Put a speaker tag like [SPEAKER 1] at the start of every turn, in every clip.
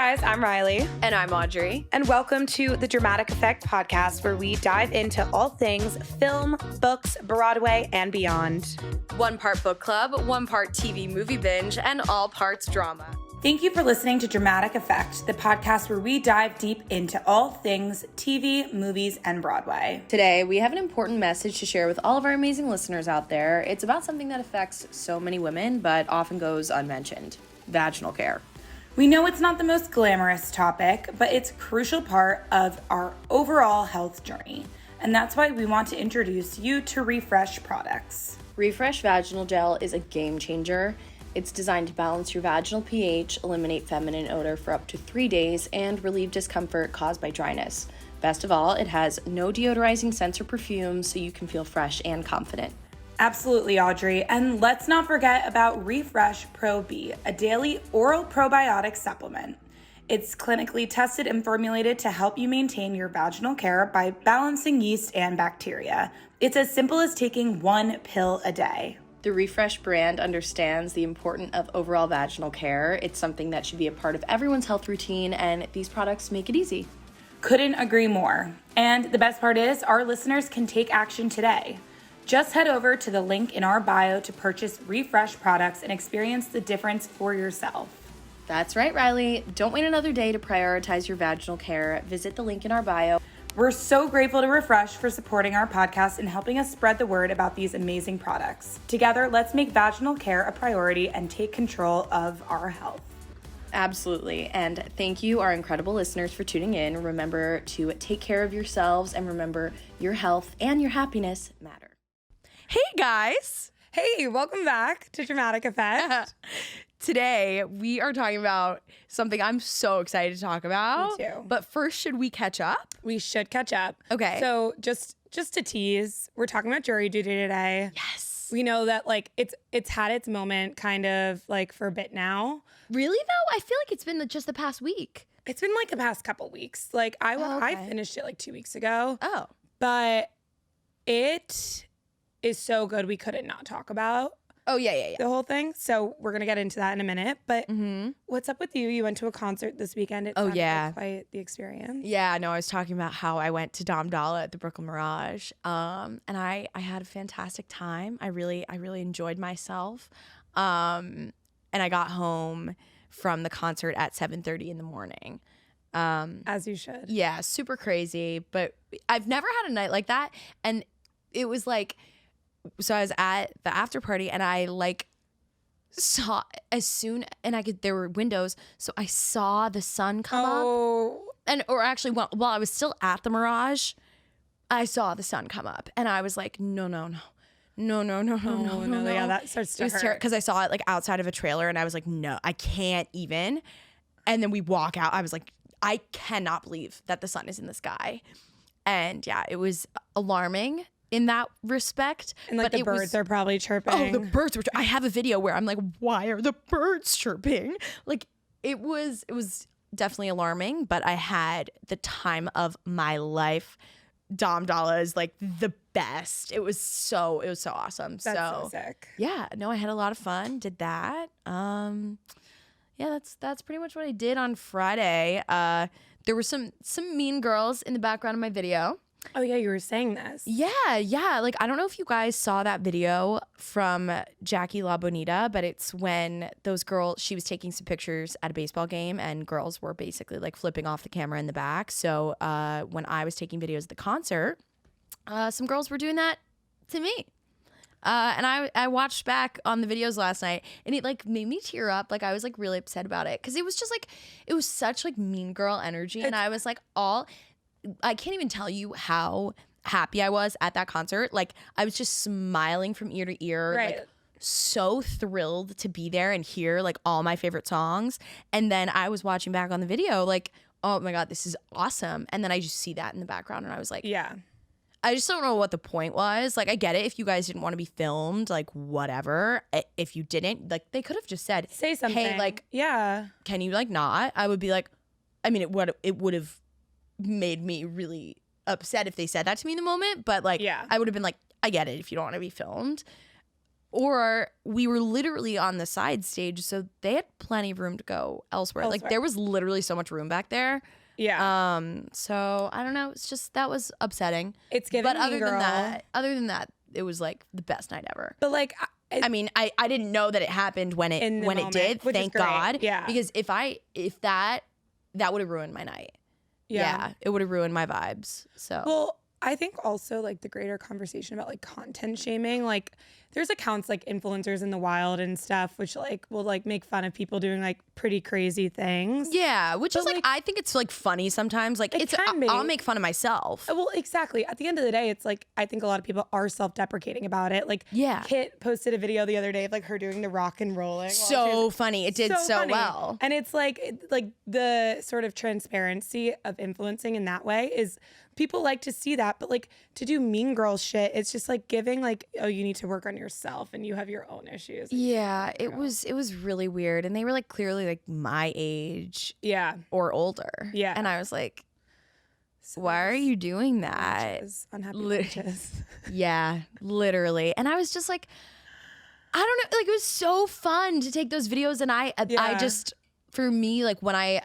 [SPEAKER 1] guys, I'm Riley.
[SPEAKER 2] And I'm Audrey.
[SPEAKER 1] And welcome to the Dramatic Effect podcast, where we dive into all things film, books, Broadway, and beyond.
[SPEAKER 2] 1 part book club, 1 part TV movie binge, and all parts drama.
[SPEAKER 1] Thank you for listening to Dramatic Effect, the podcast where we dive deep into all things TV, movies, and Broadway.
[SPEAKER 2] Today, we have an important message to share with all of our amazing listeners out there. It's about something that affects so many women, but often goes unmentioned: vaginal care.
[SPEAKER 1] We know it's not the most glamorous topic, but it's a crucial part of our overall health journey. And that's why we want to introduce you to Refresh products.
[SPEAKER 2] Refresh Vaginal Gel is a game changer. It's designed to balance your vaginal pH, eliminate feminine odor for up to 3 days, and relieve discomfort caused by dryness. Best of all, it has no deodorizing scents or perfumes, so you can feel fresh and confident.
[SPEAKER 1] Absolutely, Audrey. And let's not forget about Refresh Pro B, a daily oral probiotic supplement. It's clinically tested and formulated to help you maintain your vaginal care by balancing yeast and bacteria. It's as simple as taking 1 pill a day.
[SPEAKER 2] The Refresh brand understands the importance of overall vaginal care. It's something that should be a part of everyone's health routine, and these products make it easy.
[SPEAKER 1] Couldn't agree more. And the best part is, our listeners can take action today. Just head over to the link in our bio to purchase Refresh products and experience the difference for yourself.
[SPEAKER 2] That's right, Riley. Don't wait another day to prioritize your vaginal care. Visit the link in our bio.
[SPEAKER 1] We're so grateful to Refresh for supporting our podcast and helping us spread the word about these amazing products. Together, let's make vaginal care a priority and take control of our health.
[SPEAKER 2] Absolutely. And thank you, our incredible listeners, for tuning in. Remember to take care of yourselves, and remember, your health and your happiness matter.
[SPEAKER 3] Hey guys!
[SPEAKER 1] Hey, welcome back to Dramatic Effect.
[SPEAKER 3] Today, we are talking about something I'm so excited to talk about.
[SPEAKER 1] Me too.
[SPEAKER 3] But first, should we catch up?
[SPEAKER 1] We should catch up.
[SPEAKER 3] Okay.
[SPEAKER 1] So just to tease, we're talking about jury duty today.
[SPEAKER 3] Yes.
[SPEAKER 1] We know that like it's had its moment kind of like for a bit now.
[SPEAKER 3] Really though? I feel like it's been just the past week.
[SPEAKER 1] It's been like the past couple weeks. Like I
[SPEAKER 3] okay.
[SPEAKER 1] finished it like 2 weeks ago.
[SPEAKER 3] Oh.
[SPEAKER 1] But it is so good we couldn't not talk about
[SPEAKER 3] Oh, yeah.
[SPEAKER 1] the whole thing. So we're going to get into that in a minute. But what's up with you? You went to a concert this weekend. It sounded like quite the experience.
[SPEAKER 3] Yeah, no, I was talking about how I went to Dom Dalla at the Brooklyn Mirage. And I had a fantastic time. I really enjoyed myself. And I got home from the concert at 7:30 in the morning.
[SPEAKER 1] As you should.
[SPEAKER 3] Yeah, super crazy. But I've never had a night like that. And it was like, so I was at the after party and I like saw there were windows, so I saw the sun come up. Or actually while I was still at the Mirage, I saw the sun come up and I was like, no.
[SPEAKER 1] Yeah, that starts to hurt.
[SPEAKER 3] Because I saw it like outside of a trailer and I was like, no, I can't even. And then we walk out. I was like, I cannot believe that the sun is in the sky. And yeah, it was alarming in that respect.
[SPEAKER 1] And like the birds are probably chirping.
[SPEAKER 3] Oh, the birds were I have a video where I'm like, why are the birds chirping? Like it was definitely alarming, but I had the time of my life. Dom Dalla is like the best. It was so awesome.
[SPEAKER 1] That's so sick.
[SPEAKER 3] Yeah, no, I had a lot of fun, did that. Yeah, that's pretty much what I did on Friday. There were some mean girls in the background of my video.
[SPEAKER 1] Oh yeah, you were saying this.
[SPEAKER 3] Yeah. Like, I don't know if you guys saw that video from Jackie La Bonita, but it's when those girls, she was taking some pictures at a baseball game and girls were basically like flipping off the camera in the back. So when I was taking videos at the concert, some girls were doing that to me. And I watched back on the videos last night and it like made me tear up. Like I was like really upset about it because it was just like, it was such like mean girl energy. And I was like I can't even tell you how happy I was at that concert. Like I was just smiling from ear to ear,
[SPEAKER 1] right.
[SPEAKER 3] Like so thrilled to be there and hear like all my favorite songs. And then I was watching back on the video like, oh my God, this is awesome. And then I just see that in the background and I was like,
[SPEAKER 1] yeah.
[SPEAKER 3] I just don't know what the point was. Like, I get it if you guys didn't want to be filmed, like, whatever. If you didn't, like, they could have just said,
[SPEAKER 1] say something.
[SPEAKER 3] Hey, like,
[SPEAKER 1] yeah,
[SPEAKER 3] can you, like, not? I would be like, I mean, it would have made me really upset if they said that to me in the moment. But, like,
[SPEAKER 1] yeah.
[SPEAKER 3] I would have been like, I get it if you don't want to be filmed. Or we were literally on the side stage, so they had plenty of room to go elsewhere. Like there was literally so much room back there.
[SPEAKER 1] Yeah.
[SPEAKER 3] So I don't know. It's just that was upsetting.
[SPEAKER 1] It's giving
[SPEAKER 3] But
[SPEAKER 1] Mean Girl.
[SPEAKER 3] other than that, it was like the best night ever.
[SPEAKER 1] But like,
[SPEAKER 3] I mean, I didn't know that it happened when it
[SPEAKER 1] moment,
[SPEAKER 3] did.
[SPEAKER 1] which is
[SPEAKER 3] Thank
[SPEAKER 1] great.
[SPEAKER 3] God.
[SPEAKER 1] Yeah.
[SPEAKER 3] Because if that would have ruined my night. Yeah, it would have ruined my vibes. So
[SPEAKER 1] well, I think also like the greater conversation about like content shaming, like there's accounts like influencers in the wild and stuff, which like will like make fun of people doing like pretty crazy things.
[SPEAKER 3] yeah, which is like I think it's like funny sometimes. Like
[SPEAKER 1] It can be.
[SPEAKER 3] I'll make fun of myself.
[SPEAKER 1] Well, exactly. At the end of the day, it's like I think a lot of people are self-deprecating about it. Like,
[SPEAKER 3] Yeah.
[SPEAKER 1] Kit posted a video the other day of like her doing the rock and rolling.
[SPEAKER 3] So funny. It did so
[SPEAKER 1] funny.
[SPEAKER 3] well.
[SPEAKER 1] And it's like the sort of transparency of influencing in that way is people like to see that, but like to do mean girl shit, it's just like giving like, oh, you need to work on yourself and you have your own issues.
[SPEAKER 3] Yeah, it was really weird, and they were like clearly like my age
[SPEAKER 1] Yeah.
[SPEAKER 3] or older.
[SPEAKER 1] Yeah.
[SPEAKER 3] And I was like,
[SPEAKER 1] So
[SPEAKER 3] why are you doing that?
[SPEAKER 1] unhappy
[SPEAKER 3] Lit-
[SPEAKER 1] bitches.
[SPEAKER 3] Yeah, literally. And I was just like, I don't know, like it was so fun to take those videos, and I just, for me, like when I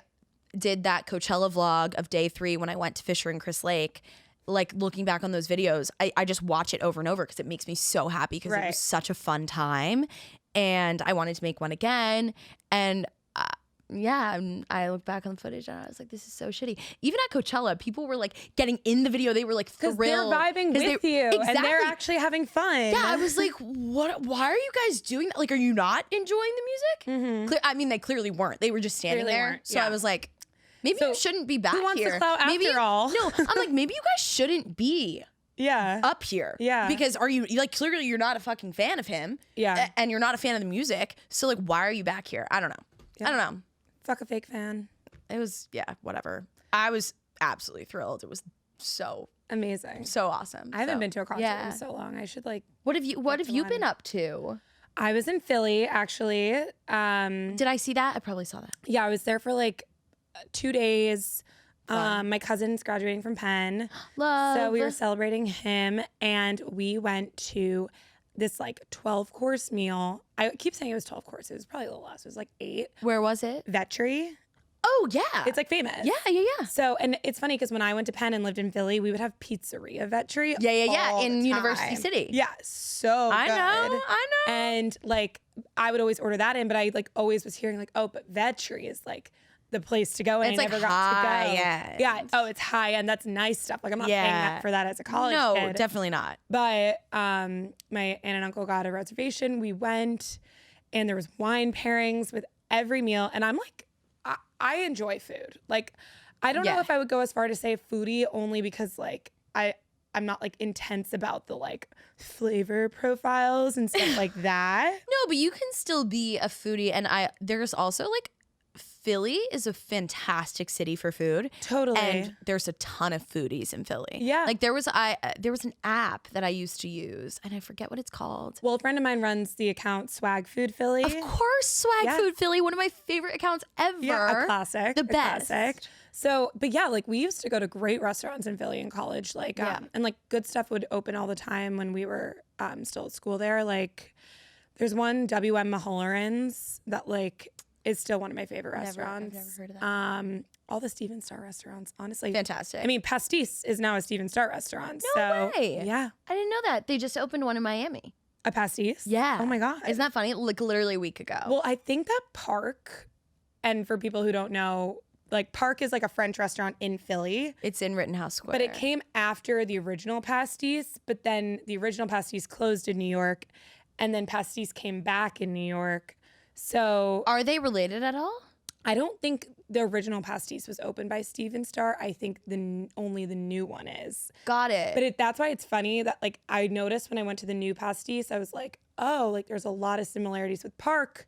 [SPEAKER 3] did that Coachella vlog of day 3 when I went to Fisher and Chris Lake, like looking back on those videos, I just watch it over and over because it makes me so happy because it was such a fun time, and I wanted to make one again. And I look back on the footage and I was like, this is so shitty. Even at Coachella, people were like getting in the video. They were like thrilled.
[SPEAKER 1] Because they're vibing with you
[SPEAKER 3] Exactly.
[SPEAKER 1] and they're actually having fun.
[SPEAKER 3] Yeah, I was like, what? Why are you guys doing that? Like, are you not enjoying the music? I mean, they clearly weren't. They were just standing
[SPEAKER 1] Clearly
[SPEAKER 3] there.
[SPEAKER 1] weren't,
[SPEAKER 3] So I was like, maybe you shouldn't be back
[SPEAKER 1] who wants
[SPEAKER 3] here.
[SPEAKER 1] the clout
[SPEAKER 3] maybe
[SPEAKER 1] after all?
[SPEAKER 3] No, I'm like, maybe you guys shouldn't be
[SPEAKER 1] Yeah.
[SPEAKER 3] up here.
[SPEAKER 1] Yeah.
[SPEAKER 3] Because are you like clearly you're not a fucking fan of him.
[SPEAKER 1] Yeah.
[SPEAKER 3] And you're not a fan of the music. So like, why are you back here? I don't know.
[SPEAKER 1] Yeah.
[SPEAKER 3] I don't know.
[SPEAKER 1] Fuck a fake fan.
[SPEAKER 3] It was whatever. I was absolutely thrilled. It was so
[SPEAKER 1] Amazing.
[SPEAKER 3] awesome.
[SPEAKER 1] I haven't
[SPEAKER 3] So,
[SPEAKER 1] been to a concert
[SPEAKER 3] yeah.
[SPEAKER 1] in so long. I should like.
[SPEAKER 3] What have you been up to?
[SPEAKER 1] I was in Philly actually.
[SPEAKER 3] Did I see that? I probably saw that.
[SPEAKER 1] Yeah, I was there for like 2 days. My cousin's graduating from Penn.
[SPEAKER 3] Love.
[SPEAKER 1] So we were celebrating him and we went to this like 12-course meal. I keep saying it was 12 courses. It was probably a little less. It was like 8.
[SPEAKER 3] Where was it?
[SPEAKER 1] Vetri.
[SPEAKER 3] Oh yeah.
[SPEAKER 1] It's like famous.
[SPEAKER 3] Yeah.
[SPEAKER 1] So, and it's funny because when I went to Penn and lived in Philly, we would have pizzeria Vetri.
[SPEAKER 3] Yeah.
[SPEAKER 1] all
[SPEAKER 3] In
[SPEAKER 1] the
[SPEAKER 3] University
[SPEAKER 1] time.
[SPEAKER 3] City.
[SPEAKER 1] Yeah, so
[SPEAKER 3] I
[SPEAKER 1] good.
[SPEAKER 3] know.
[SPEAKER 1] And like, I would always order that in, but I like always was hearing like, oh, but Vetri is like the place to go, and
[SPEAKER 3] It's
[SPEAKER 1] I
[SPEAKER 3] like
[SPEAKER 1] never got to
[SPEAKER 3] high
[SPEAKER 1] go.
[SPEAKER 3] end.
[SPEAKER 1] Yeah. Oh, it's high end. That's nice stuff. Like I'm not paying that for that as a college
[SPEAKER 3] No,
[SPEAKER 1] kid.
[SPEAKER 3] definitely not.
[SPEAKER 1] But my aunt and uncle got a reservation. We went, and there was wine pairings with every meal, and I'm like, I enjoy food. Like, I don't know if I would go as far to say foodie, only because like I'm not like intense about the like flavor profiles and stuff like that.
[SPEAKER 3] No, but you can still be a foodie, and there's also like Philly is a fantastic city for food.
[SPEAKER 1] Totally.
[SPEAKER 3] And there's a ton of foodies in Philly.
[SPEAKER 1] Yeah.
[SPEAKER 3] Like there was an app that I used to use, and I forget what it's called.
[SPEAKER 1] Well, a friend of mine runs the account Swag Food Philly.
[SPEAKER 3] Of course, Swag Food Philly, one of my favorite accounts ever.
[SPEAKER 1] Yeah, a classic.
[SPEAKER 3] The best.
[SPEAKER 1] Classic. So, but yeah, like we used to go to great restaurants in Philly in college, like, and like good stuff would open all the time when we were still at school there. Like, there's one W.M. Mahulerin's that like is still one of my favorite restaurants.
[SPEAKER 3] I've never heard of that.
[SPEAKER 1] All the Steven Star restaurants, honestly,
[SPEAKER 3] Fantastic.
[SPEAKER 1] I mean, Pastis is now a Steven Star restaurant.
[SPEAKER 3] No way.
[SPEAKER 1] Yeah,
[SPEAKER 3] I didn't know that. They just opened one in Miami.
[SPEAKER 1] a Pastis.
[SPEAKER 3] Yeah.
[SPEAKER 1] Oh my god.
[SPEAKER 3] Isn't that funny? Like literally a week ago.
[SPEAKER 1] Well, I think that Park, and for people who don't know, like Park is like a French restaurant in Philly.
[SPEAKER 3] It's in Rittenhouse Square.
[SPEAKER 1] But it came after the original Pastis, but then the original Pastis closed in New York, and then Pastis came back in New York. So
[SPEAKER 3] Are they related at all?
[SPEAKER 1] I don't think the original Pastis was opened by Steven Star. I think only the new one is.
[SPEAKER 3] Got it.
[SPEAKER 1] But that's why it's funny that like I noticed when I went to the new Pastis, I was like, oh, like there's a lot of similarities with Park.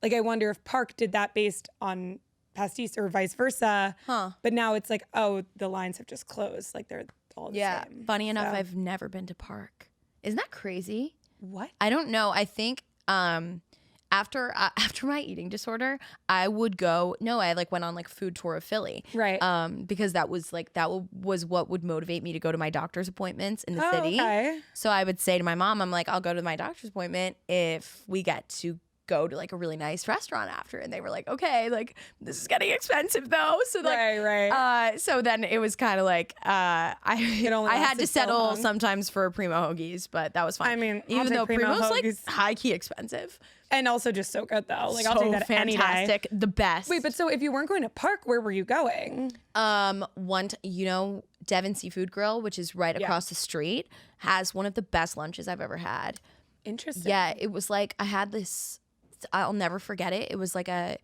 [SPEAKER 1] Like I wonder if Park did that based on Pastis or vice versa.
[SPEAKER 3] Huh.
[SPEAKER 1] But now it's like, oh, the lines have just closed. Like they're all the same.
[SPEAKER 3] Funny enough,
[SPEAKER 1] So-
[SPEAKER 3] I've never been to Park. Isn't that crazy?
[SPEAKER 1] What?
[SPEAKER 3] I don't know. I think after my eating disorder, I would go. No, I like went on like food tour of Philly,
[SPEAKER 1] Right.
[SPEAKER 3] Because that was what would motivate me to go to my doctor's appointments in the city.
[SPEAKER 1] Okay.
[SPEAKER 3] So I would say to my mom, I'm like, I'll go to my doctor's appointment if we get to go to like a really nice restaurant after. And they were like, okay, like this is getting expensive though. So like,
[SPEAKER 1] Right.
[SPEAKER 3] so then it was kind of like, I had to settle sometimes for Primo hoagies, but that was fine.
[SPEAKER 1] I mean,
[SPEAKER 3] even though Primo's like
[SPEAKER 1] hoagies.
[SPEAKER 3] high key expensive.
[SPEAKER 1] And also just so good though. Like
[SPEAKER 3] So
[SPEAKER 1] I'll take that
[SPEAKER 3] fantastic,
[SPEAKER 1] any day.
[SPEAKER 3] the best.
[SPEAKER 1] Wait, but so if you weren't going to Park, where were you going?
[SPEAKER 3] Devon Seafood Grill, which is right across the street, has one of the best lunches I've ever had.
[SPEAKER 1] Interesting.
[SPEAKER 3] Yeah, it was like I had this. I'll never forget it. It was like a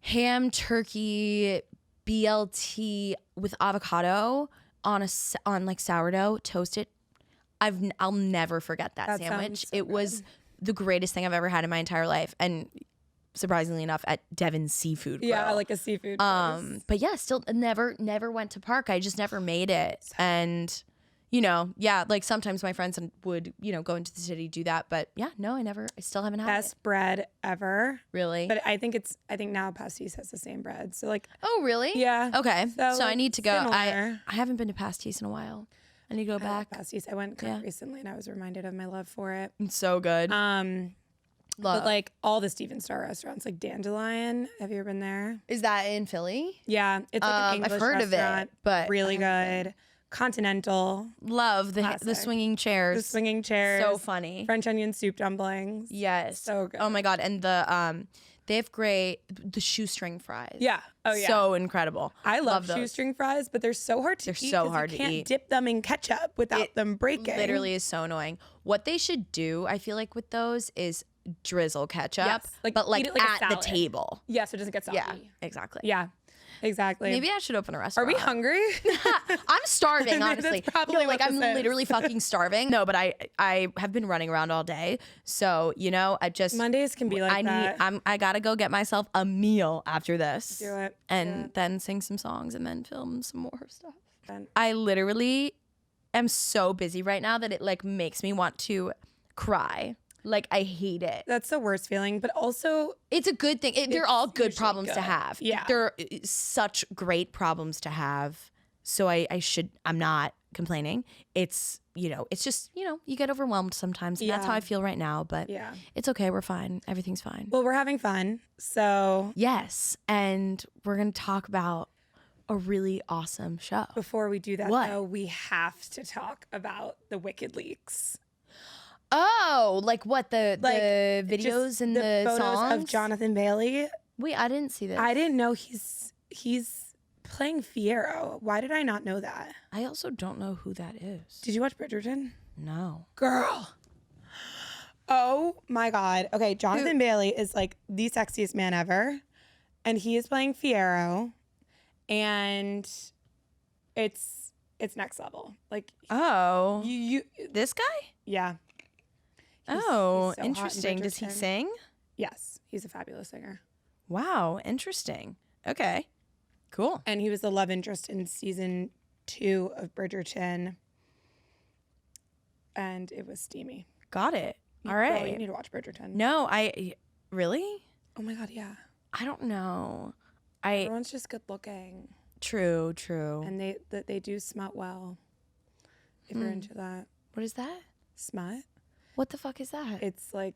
[SPEAKER 3] ham turkey BLT with avocado on like sourdough toasted. I'll never forget that sandwich.
[SPEAKER 1] Sounds so
[SPEAKER 3] it was the greatest thing I've ever had in my entire life, and surprisingly enough, at Devon Seafood Grill.
[SPEAKER 1] Yeah, like a seafood place.
[SPEAKER 3] But yeah, still never went to Park. I just never made it, and. Like sometimes my friends would, go into the city, do that. But yeah, no, I still haven't had
[SPEAKER 1] Best bread ever.
[SPEAKER 3] Really?
[SPEAKER 1] But I think now Pastis has the same bread. So like,
[SPEAKER 3] Oh, really?
[SPEAKER 1] yeah.
[SPEAKER 3] Okay. So I
[SPEAKER 1] like,
[SPEAKER 3] need to go.
[SPEAKER 1] similar.
[SPEAKER 3] I haven't been to Pastis in a while. I need to go back.
[SPEAKER 1] Pastis. I went recently and I was reminded of my love for it.
[SPEAKER 3] It's so good.
[SPEAKER 1] Love.
[SPEAKER 3] Love.
[SPEAKER 1] But like all the Steven Star restaurants, like Dandelion. Have you ever been there?
[SPEAKER 3] Is that in Philly?
[SPEAKER 1] Yeah. It's like an English
[SPEAKER 3] I've heard of
[SPEAKER 1] restaurant,
[SPEAKER 3] it, but
[SPEAKER 1] really good. Continental.
[SPEAKER 3] Love the
[SPEAKER 1] Classic.
[SPEAKER 3] swinging chairs.
[SPEAKER 1] The swinging chairs.
[SPEAKER 3] So funny.
[SPEAKER 1] French onion soup dumplings.
[SPEAKER 3] Yes.
[SPEAKER 1] So good.
[SPEAKER 3] Oh my god, and they have the shoestring fries.
[SPEAKER 1] Yeah. Oh yeah.
[SPEAKER 3] So incredible.
[SPEAKER 1] I love
[SPEAKER 3] those.
[SPEAKER 1] shoestring fries, but they're so hard to eat.
[SPEAKER 3] so
[SPEAKER 1] 'cause
[SPEAKER 3] hard
[SPEAKER 1] you
[SPEAKER 3] to
[SPEAKER 1] can't
[SPEAKER 3] eat.
[SPEAKER 1] dip them in ketchup without them breaking.
[SPEAKER 3] Literally is so annoying. What they should do, I feel like with those, is drizzle ketchup,
[SPEAKER 1] Yes, like,
[SPEAKER 3] but like
[SPEAKER 1] eat it like a
[SPEAKER 3] at the
[SPEAKER 1] salad.
[SPEAKER 3] table.
[SPEAKER 1] Yeah, so it doesn't get soggy.
[SPEAKER 3] Yeah, exactly.
[SPEAKER 1] Yeah. Exactly.
[SPEAKER 3] Maybe I should open a
[SPEAKER 1] Are
[SPEAKER 3] restaurant.
[SPEAKER 1] we hungry?
[SPEAKER 3] I'm starving, honestly.
[SPEAKER 1] That's probably what
[SPEAKER 3] I'm
[SPEAKER 1] this is.
[SPEAKER 3] literally fucking starving. No, but I have been running around all day, so I just
[SPEAKER 1] Mondays can be like that.
[SPEAKER 3] I gotta go get myself a meal after this.
[SPEAKER 1] Do it.
[SPEAKER 3] And then sing some songs and then film some more stuff.
[SPEAKER 1] Done.
[SPEAKER 3] I literally am so busy right now that it like makes me want to cry. Like I hate it.
[SPEAKER 1] That's the worst feeling, but also
[SPEAKER 3] It's a good thing. They're all good
[SPEAKER 1] usually
[SPEAKER 3] problems to
[SPEAKER 1] good.
[SPEAKER 3] have.
[SPEAKER 1] Yeah.
[SPEAKER 3] They're such great problems to have. So I'm not complaining. It's, it's just, you get overwhelmed sometimes. And that's how
[SPEAKER 1] Yeah.
[SPEAKER 3] I feel right now. But
[SPEAKER 1] yeah.
[SPEAKER 3] it's okay. We're fine. Everything's fine.
[SPEAKER 1] Well, we're having fun. So
[SPEAKER 3] Yes. And we're going to talk about a really awesome show.
[SPEAKER 1] before we do that,
[SPEAKER 3] What?
[SPEAKER 1] though, we have to talk about the Wicked leaks.
[SPEAKER 3] Oh, like what? The videos
[SPEAKER 1] Just
[SPEAKER 3] and the
[SPEAKER 1] photos
[SPEAKER 3] songs?
[SPEAKER 1] of Jonathan Bailey.
[SPEAKER 3] Wait, I didn't see this.
[SPEAKER 1] I didn't know he's playing Fiyero. Why did I not know that?
[SPEAKER 3] I also don't know who that is.
[SPEAKER 1] Did you watch Bridgerton?
[SPEAKER 3] No.
[SPEAKER 1] Girl. Oh my God. Okay, Jonathan Bailey is like the sexiest man ever. And he is playing Fiyero. And it's next level. Like
[SPEAKER 3] Oh,
[SPEAKER 1] you
[SPEAKER 3] this guy?
[SPEAKER 1] yeah. He's
[SPEAKER 3] Oh,
[SPEAKER 1] so hot in
[SPEAKER 3] interesting. Does he
[SPEAKER 1] Bridgerton.
[SPEAKER 3] sing?
[SPEAKER 1] Yes, he's a fabulous singer.
[SPEAKER 3] Wow, interesting. Okay, cool.
[SPEAKER 1] And he was the love interest in season 2 of Bridgerton. And it was steamy.
[SPEAKER 3] Got it. All
[SPEAKER 1] Girl,
[SPEAKER 3] right.
[SPEAKER 1] you need to watch Bridgerton.
[SPEAKER 3] No, really?
[SPEAKER 1] Oh my God, yeah.
[SPEAKER 3] I don't know.
[SPEAKER 1] Everyone's just good looking.
[SPEAKER 3] True.
[SPEAKER 1] And they do smut well. If you're into that.
[SPEAKER 3] What is that?
[SPEAKER 1] Smut?
[SPEAKER 3] What the fuck is that?
[SPEAKER 1] It's like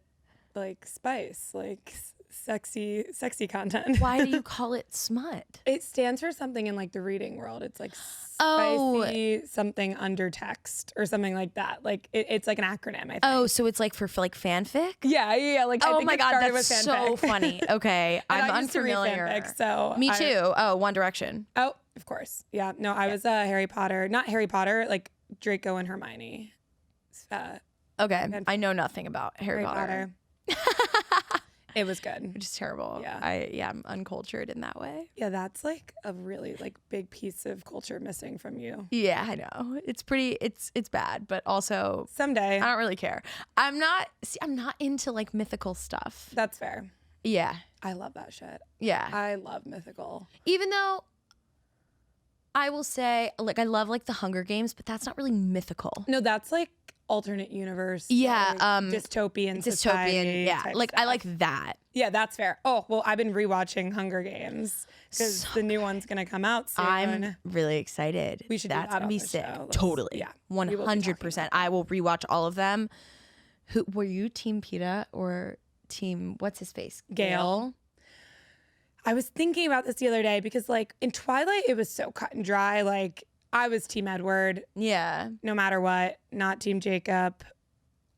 [SPEAKER 1] spice, like sexy content.
[SPEAKER 3] Why do you call it smut?
[SPEAKER 1] It stands for something in like the reading world. It's like
[SPEAKER 3] Oh.
[SPEAKER 1] spicy something undertext or something like that. Like it's like an acronym, I think.
[SPEAKER 3] Oh, so it's like for like fanfic?
[SPEAKER 1] Yeah. Like I
[SPEAKER 3] Oh
[SPEAKER 1] think
[SPEAKER 3] my
[SPEAKER 1] it
[SPEAKER 3] God,
[SPEAKER 1] started
[SPEAKER 3] that's
[SPEAKER 1] with
[SPEAKER 3] so
[SPEAKER 1] fanfic.
[SPEAKER 3] funny. Okay,
[SPEAKER 1] And
[SPEAKER 3] I'm
[SPEAKER 1] I used to read
[SPEAKER 3] unfamiliar.
[SPEAKER 1] fanfic, so
[SPEAKER 3] Me too. Oh, One Direction.
[SPEAKER 1] Oh, of course. Yeah. No, I was Harry Potter. Not Harry Potter, like Draco and Hermione.
[SPEAKER 3] Okay, I know nothing about Harry Potter.
[SPEAKER 1] It was good.
[SPEAKER 3] Which is terrible.
[SPEAKER 1] Yeah.
[SPEAKER 3] I'm uncultured in that way.
[SPEAKER 1] Yeah, that's like a really like big piece of culture missing from you.
[SPEAKER 3] Yeah, I know. It's bad, but also
[SPEAKER 1] Someday.
[SPEAKER 3] I don't really care. I'm not into like mythical stuff.
[SPEAKER 1] That's fair.
[SPEAKER 3] Yeah.
[SPEAKER 1] I love that shit.
[SPEAKER 3] Yeah.
[SPEAKER 1] I love mythical.
[SPEAKER 3] Even though I will say like I love like the Hunger Games, but that's not really mythical.
[SPEAKER 1] No, that's like alternate universe.
[SPEAKER 3] Yeah,
[SPEAKER 1] dystopian society
[SPEAKER 3] yeah.
[SPEAKER 1] type
[SPEAKER 3] Like
[SPEAKER 1] stuff.
[SPEAKER 3] I like that.
[SPEAKER 1] Yeah, that's fair. Oh, well, I've been rewatching Hunger Games because the new one's going to come out soon.
[SPEAKER 3] I'm really excited.
[SPEAKER 1] We should do
[SPEAKER 3] That's
[SPEAKER 1] that
[SPEAKER 3] gonna
[SPEAKER 1] on
[SPEAKER 3] be
[SPEAKER 1] the
[SPEAKER 3] sick.
[SPEAKER 1] show.
[SPEAKER 3] Totally.
[SPEAKER 1] Yeah.
[SPEAKER 3] 100%. I will rewatch all of them. Who were you, Team PETA or Team what's his face?
[SPEAKER 1] Gale. I was thinking about this the other day because, like, in Twilight, it was so cut and dry. Like, I was Team Edward,
[SPEAKER 3] Yeah.
[SPEAKER 1] no matter what, not Team Jacob.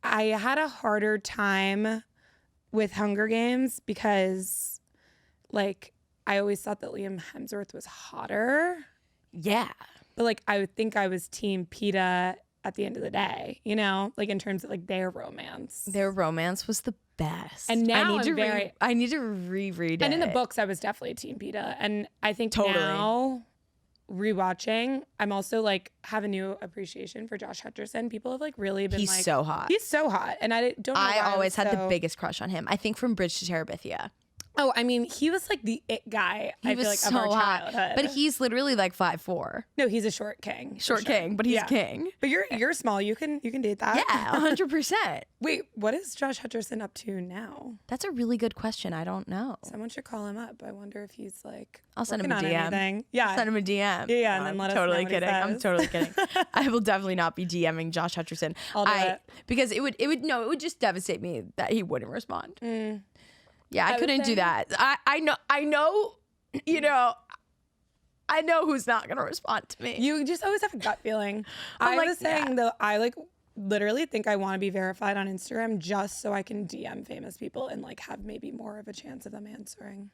[SPEAKER 1] I had a harder time with Hunger Games because, like, I always thought that Liam Hemsworth was hotter.
[SPEAKER 3] Yeah.
[SPEAKER 1] But, like, I would think I was Team PETA at the end of the day, you know? Like, in terms of, like, their romance.
[SPEAKER 3] Their romance was the best.
[SPEAKER 1] And now
[SPEAKER 3] I need to reread it.
[SPEAKER 1] And in the books, I was definitely Team PETA. And I think
[SPEAKER 3] Totally.
[SPEAKER 1] now, rewatching, I'm also, like, have a new appreciation for Josh Hutcherson. People have, like, really been
[SPEAKER 3] He's
[SPEAKER 1] like...
[SPEAKER 3] so hot.
[SPEAKER 1] He's so hot. And I don't know why
[SPEAKER 3] I always had the
[SPEAKER 1] so-
[SPEAKER 3] biggest crush on him. I think from Bridge to Terabithia.
[SPEAKER 1] Oh, I mean, he was, like, the it guy,
[SPEAKER 3] He
[SPEAKER 1] I
[SPEAKER 3] was
[SPEAKER 1] feel like,
[SPEAKER 3] so
[SPEAKER 1] of our
[SPEAKER 3] hot.
[SPEAKER 1] childhood.
[SPEAKER 3] But he's literally like 5'4".
[SPEAKER 1] No, he's a short king. for
[SPEAKER 3] Short
[SPEAKER 1] sure.
[SPEAKER 3] king, but he's
[SPEAKER 1] Yeah.
[SPEAKER 3] king.
[SPEAKER 1] But you're small. You can date that.
[SPEAKER 3] Yeah, 100%.
[SPEAKER 1] Wait, what is Josh Hutcherson up to now?
[SPEAKER 3] That's a really good question. I don't know.
[SPEAKER 1] Someone should call him up. I wonder if he's like
[SPEAKER 3] I'll send him
[SPEAKER 1] working
[SPEAKER 3] a
[SPEAKER 1] on
[SPEAKER 3] DM.
[SPEAKER 1] anything. Yeah.
[SPEAKER 3] Send him a DM.
[SPEAKER 1] Yeah, and
[SPEAKER 3] No,
[SPEAKER 1] then
[SPEAKER 3] I'm
[SPEAKER 1] let us know
[SPEAKER 3] totally
[SPEAKER 1] what he
[SPEAKER 3] kidding. I'm
[SPEAKER 1] says.
[SPEAKER 3] totally kidding. I will definitely not be DMing Josh Hutcherson.
[SPEAKER 1] I'll do it.
[SPEAKER 3] Because it would just devastate me that he wouldn't respond. Yeah, I
[SPEAKER 1] was
[SPEAKER 3] couldn't do
[SPEAKER 1] saying-
[SPEAKER 3] that. I know, you know, I know who's not gonna respond to me.
[SPEAKER 1] You just always have a gut feeling. I
[SPEAKER 3] like,
[SPEAKER 1] was saying though, I like literally think I want to be verified on Instagram just so I can DM famous people and like have maybe more of a chance of them answering.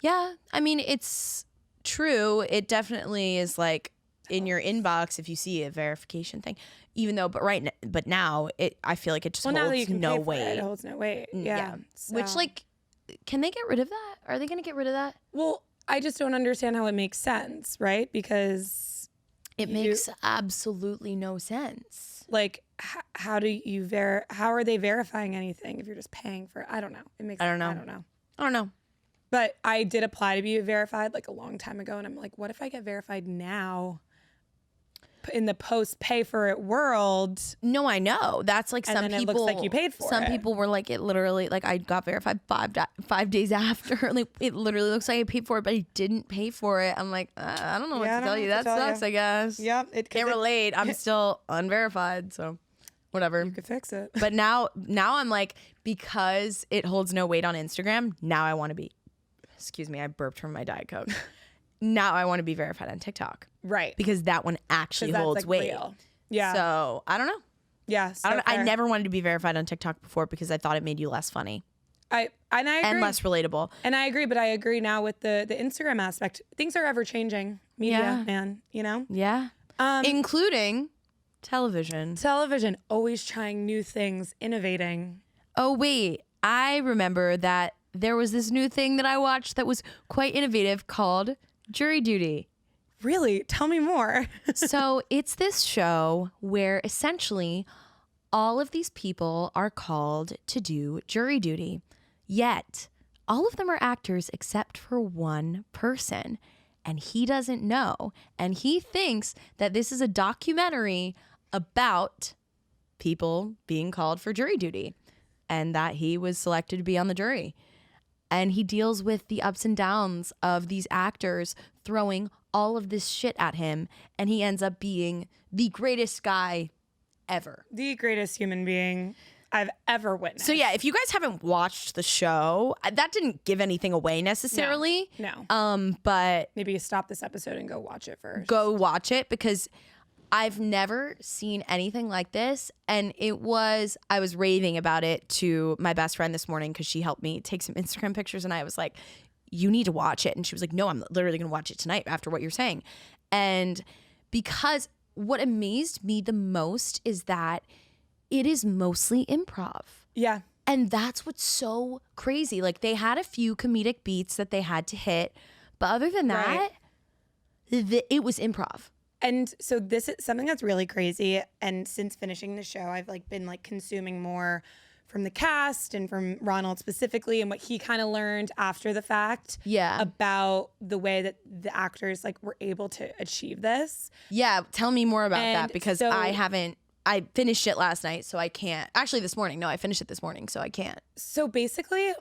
[SPEAKER 3] Yeah, I mean, it's true. It definitely is like in your inbox if you see a verification thing. Even though, but now I feel like it just
[SPEAKER 1] Well, now that you
[SPEAKER 3] holds
[SPEAKER 1] can
[SPEAKER 3] no
[SPEAKER 1] pay for
[SPEAKER 3] weight.
[SPEAKER 1] it holds no weight. Yeah.
[SPEAKER 3] Which
[SPEAKER 1] So-
[SPEAKER 3] like, can they get rid of that? Are they gonna get rid of that?
[SPEAKER 1] well, I just don't understand how it makes sense, right? Because
[SPEAKER 3] It makes absolutely no sense.
[SPEAKER 1] like how do you how are they verifying anything if you're just paying for it? I don't know. It makes
[SPEAKER 3] I don't know. I don't know.
[SPEAKER 1] But I did apply to be verified like a long time ago, and I'm like, what if I get verified now in the post pay for it world?
[SPEAKER 3] No, I know. That's like
[SPEAKER 1] And
[SPEAKER 3] some
[SPEAKER 1] then it
[SPEAKER 3] people.
[SPEAKER 1] looks like you paid for
[SPEAKER 3] some
[SPEAKER 1] it.
[SPEAKER 3] people were like, it literally, like I got verified 5 days after. Like it literally looks like I paid for it, but I didn't pay for it. I'm like, I don't know what
[SPEAKER 1] Yeah, I
[SPEAKER 3] to
[SPEAKER 1] don't
[SPEAKER 3] tell
[SPEAKER 1] know
[SPEAKER 3] you.
[SPEAKER 1] what
[SPEAKER 3] That
[SPEAKER 1] to tell
[SPEAKER 3] sucks,
[SPEAKER 1] you.
[SPEAKER 3] I guess.
[SPEAKER 1] Yep, it
[SPEAKER 3] Can't relate. I'm still unverified, so whatever.
[SPEAKER 1] You could fix it.
[SPEAKER 3] But now I'm like, because it holds no weight on Instagram, now I want to be, excuse me, I burped from my Diet Coke. Now I want to be verified on TikTok
[SPEAKER 1] Right.
[SPEAKER 3] because that one actually
[SPEAKER 1] That's
[SPEAKER 3] holds
[SPEAKER 1] like
[SPEAKER 3] weight.
[SPEAKER 1] real. Yeah.
[SPEAKER 3] So I don't know.
[SPEAKER 1] Yeah. So
[SPEAKER 3] I
[SPEAKER 1] fair.
[SPEAKER 3] never wanted to be verified on TikTok before because I thought it made you less funny
[SPEAKER 1] I agree.
[SPEAKER 3] and less relatable.
[SPEAKER 1] And I agree, but I agree now with the Instagram aspect. Things are ever changing. Media,
[SPEAKER 3] Yeah.
[SPEAKER 1] man, you know?
[SPEAKER 3] Yeah. Including television.
[SPEAKER 1] Television, always trying new things, innovating.
[SPEAKER 3] Oh, wait. I remember that there was this new thing that I watched that was quite innovative called Jury Duty.
[SPEAKER 1] Really? Tell me more.
[SPEAKER 3] So it's this show where essentially all of these people are called to do jury duty. Yet all of them are actors except for one person. And he doesn't know. And he thinks that this is a documentary about people being called for jury duty and that he was selected to be on the jury. And he deals with the ups and downs of these actors throwing all of this shit at him. And he ends up being the greatest guy ever.
[SPEAKER 1] The greatest human being I've ever witnessed.
[SPEAKER 3] So yeah, if you guys haven't watched the show, that didn't give anything away necessarily.
[SPEAKER 1] No.
[SPEAKER 3] But
[SPEAKER 1] Maybe you stop this episode and go watch it first.
[SPEAKER 3] go watch it because I've never seen anything like this. And I was raving about it to my best friend this morning because she helped me take some Instagram pictures. And I was like, you need to watch it. And she was like, no, I'm literally going to watch it tonight after what you're saying. And because what amazed me the most is that it is mostly improv.
[SPEAKER 1] Yeah.
[SPEAKER 3] And that's what's so crazy. Like they had a few comedic beats that they had to hit. But other than that, it was improv.
[SPEAKER 1] And so this is something that's really crazy. And since finishing the show, I've like been like consuming more from the cast and from Ronald specifically and what he kind of learned after the fact.
[SPEAKER 3] Yeah.
[SPEAKER 1] About the way that the actors like were able to achieve this.
[SPEAKER 3] Yeah, tell me more about that
[SPEAKER 1] And
[SPEAKER 3] because
[SPEAKER 1] so-
[SPEAKER 3] I haven't I finished it last night, so I can't. Actually, this morning. No, I finished it this morning, so I can't.
[SPEAKER 1] So basically,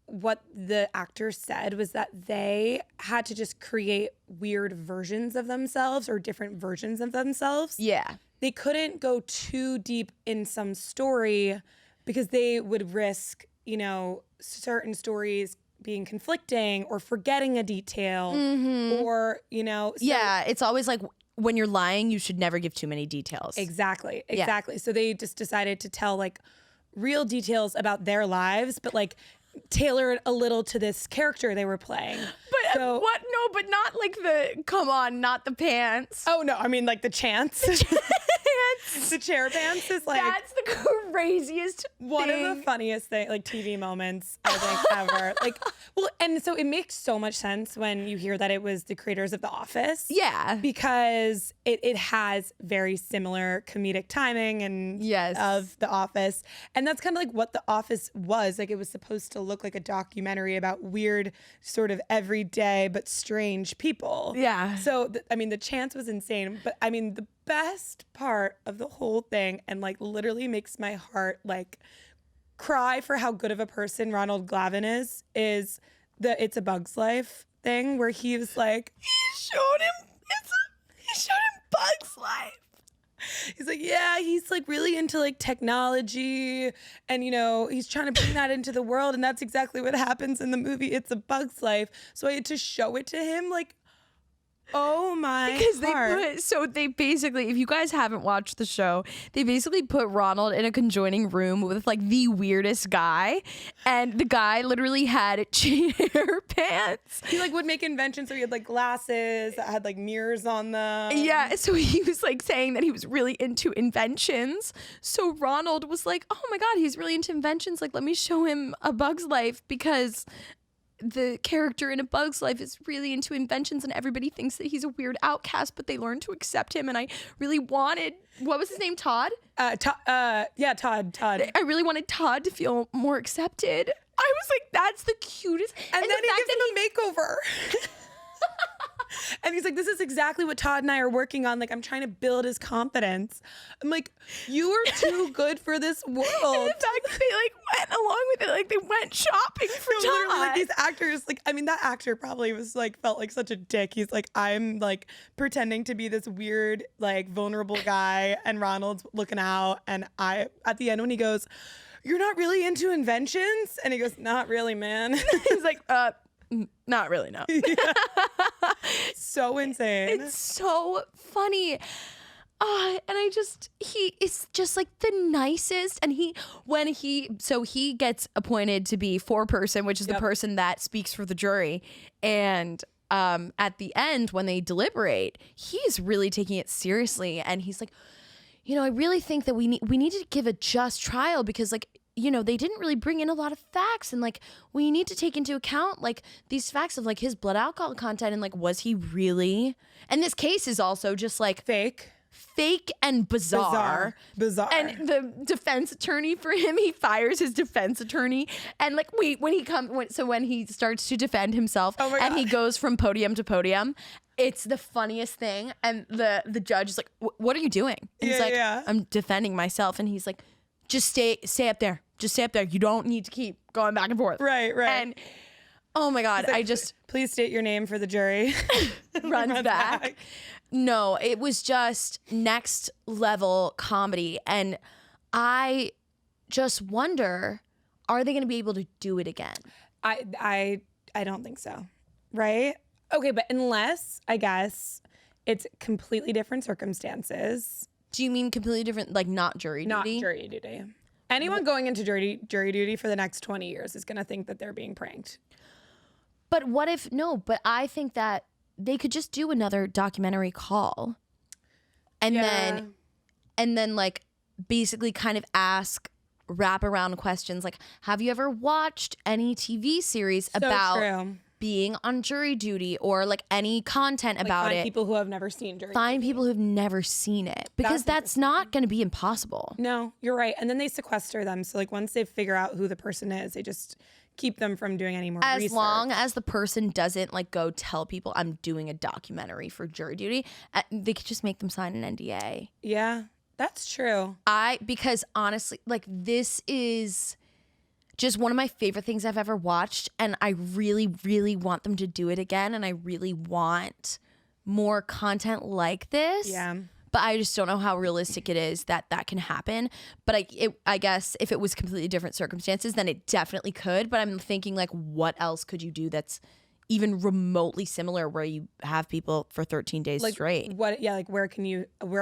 [SPEAKER 1] what the actors said was that they had to just create weird versions of themselves or different versions of themselves.
[SPEAKER 3] Yeah.
[SPEAKER 1] They couldn't go too deep in some story because they would risk, certain stories being conflicting or forgetting a detail or, so
[SPEAKER 3] yeah, it's always like when you're lying, you should never give too many details.
[SPEAKER 1] Exactly.
[SPEAKER 3] Yeah.
[SPEAKER 1] So they just decided to tell like real details about their lives, but like tailor it a little to this character they were playing.
[SPEAKER 3] But what? No, but not like come on, not the pants.
[SPEAKER 1] Oh no, I mean like the chance. The chair pants is like
[SPEAKER 3] that's the craziest
[SPEAKER 1] one
[SPEAKER 3] thing.
[SPEAKER 1] of the funniest TV moments I think ever. And so it makes so much sense when you hear that it was the creators of The Office.
[SPEAKER 3] Yeah.
[SPEAKER 1] Because it has very similar comedic timing and
[SPEAKER 3] yes.
[SPEAKER 1] of The Office. And that's kind of like what The Office was. Like it was supposed to look like a documentary about weird, sort of everyday but strange people.
[SPEAKER 3] Yeah.
[SPEAKER 1] So, the chance was insane. But the best part of the whole thing and like literally makes my heart like cry for how good of a person Ronald Glavin is the It's a Bug's Life thing where he was like he showed him Bug's Life. He's like, yeah, he's like really into like technology and he's trying to bring that into the world, and that's exactly what happens in the movie It's a Bug's Life. So I had to show it to him like, oh my
[SPEAKER 3] because they basically, if you guys haven't watched the show, they basically put Ronald in a conjoining room with like the weirdest guy, and the guy literally had chair pants.
[SPEAKER 1] He like would make inventions, so he had like glasses that had like mirrors on them.
[SPEAKER 3] Yeah, so he was like saying that he was really into inventions. So Ronald was like, oh my god, he's really into inventions, like let me show him A Bug's Life, because the character in A Bug's Life is really into inventions and everybody thinks that he's a weird outcast, but they learn to accept him. And I really wanted, what was his name? Todd?
[SPEAKER 1] Todd.
[SPEAKER 3] I really wanted Todd to feel more accepted. I was like, that's the cutest.
[SPEAKER 1] And then he gives him a makeover. And he's like, this is exactly what Todd and I are working on. Like, I'm trying to build his confidence. I'm like, you are too good for this world.
[SPEAKER 3] And the fact that they like went along with it, like they went shopping for Todd.
[SPEAKER 1] Literally, like these actors, like, that actor probably was like, felt like such a dick. He's like, I'm like pretending to be this weird, like vulnerable guy, and Ronald's looking out. And at the end when he goes, you're not really into inventions? And he goes, not really, man.
[SPEAKER 3] He's like, not really, no.
[SPEAKER 1] Yeah. So insane.
[SPEAKER 3] It's so funny. And he is just like the nicest. And he gets appointed to be foreperson, which is the person that speaks for the jury. And at the end, when they deliberate, he's really taking it seriously. And he's like, I really think that we need to give a just trial, because like, they didn't really bring in a lot of facts, and like we need to take into account like these facts of like his blood alcohol content, and like was he really, and this case is also just like fake and bizarre. And the defense attorney for him, he fires his defense attorney, and like when he starts to defend himself, and he goes from podium to podium, it's the funniest thing. And the judge is like, what are you doing? And he's like, I'm defending myself. And he's like, just stay up there. Just stay up there. You don't need to keep going back and forth.
[SPEAKER 1] Right.
[SPEAKER 3] And oh my God,
[SPEAKER 1] like, please state your name for the jury.
[SPEAKER 3] runs back. No, it was just next level comedy. And I just wonder, are they going to be able to do it again?
[SPEAKER 1] I don't think so. Right? Okay, but unless, I guess, it's completely different circumstances.
[SPEAKER 3] Do you mean completely different, like not jury duty?
[SPEAKER 1] Not jury duty. Anyone going into jury duty for the next 20 years is going to think that they're being pranked.
[SPEAKER 3] But what if, no, but I think that they could just do another documentary call and then like basically kind of ask wraparound questions like, have you ever watched any TV series about being on jury duty, or like any content about it?
[SPEAKER 1] People who have never seen jury duty.
[SPEAKER 3] Find people who've never seen it, because that's not going to be impossible.
[SPEAKER 1] No, you're right. And then they sequester them. So like once they figure out who the person is, they just keep them from doing any more research.
[SPEAKER 3] As long as the person doesn't like go tell people I'm doing a documentary for jury duty, they could just make them sign an NDA.
[SPEAKER 1] Yeah. That's true.
[SPEAKER 3] Because honestly, like, this is just one of my favorite things I've ever watched, and I really, really want them to do it again, and I really want more content like this.
[SPEAKER 1] Yeah.
[SPEAKER 3] But I just don't know how realistic it is that can happen. But I guess if it was completely different circumstances, then it definitely could. But I'm thinking, like, what else could you do that's even remotely similar, where you have people for 13 days straight?
[SPEAKER 1] What? Yeah, like where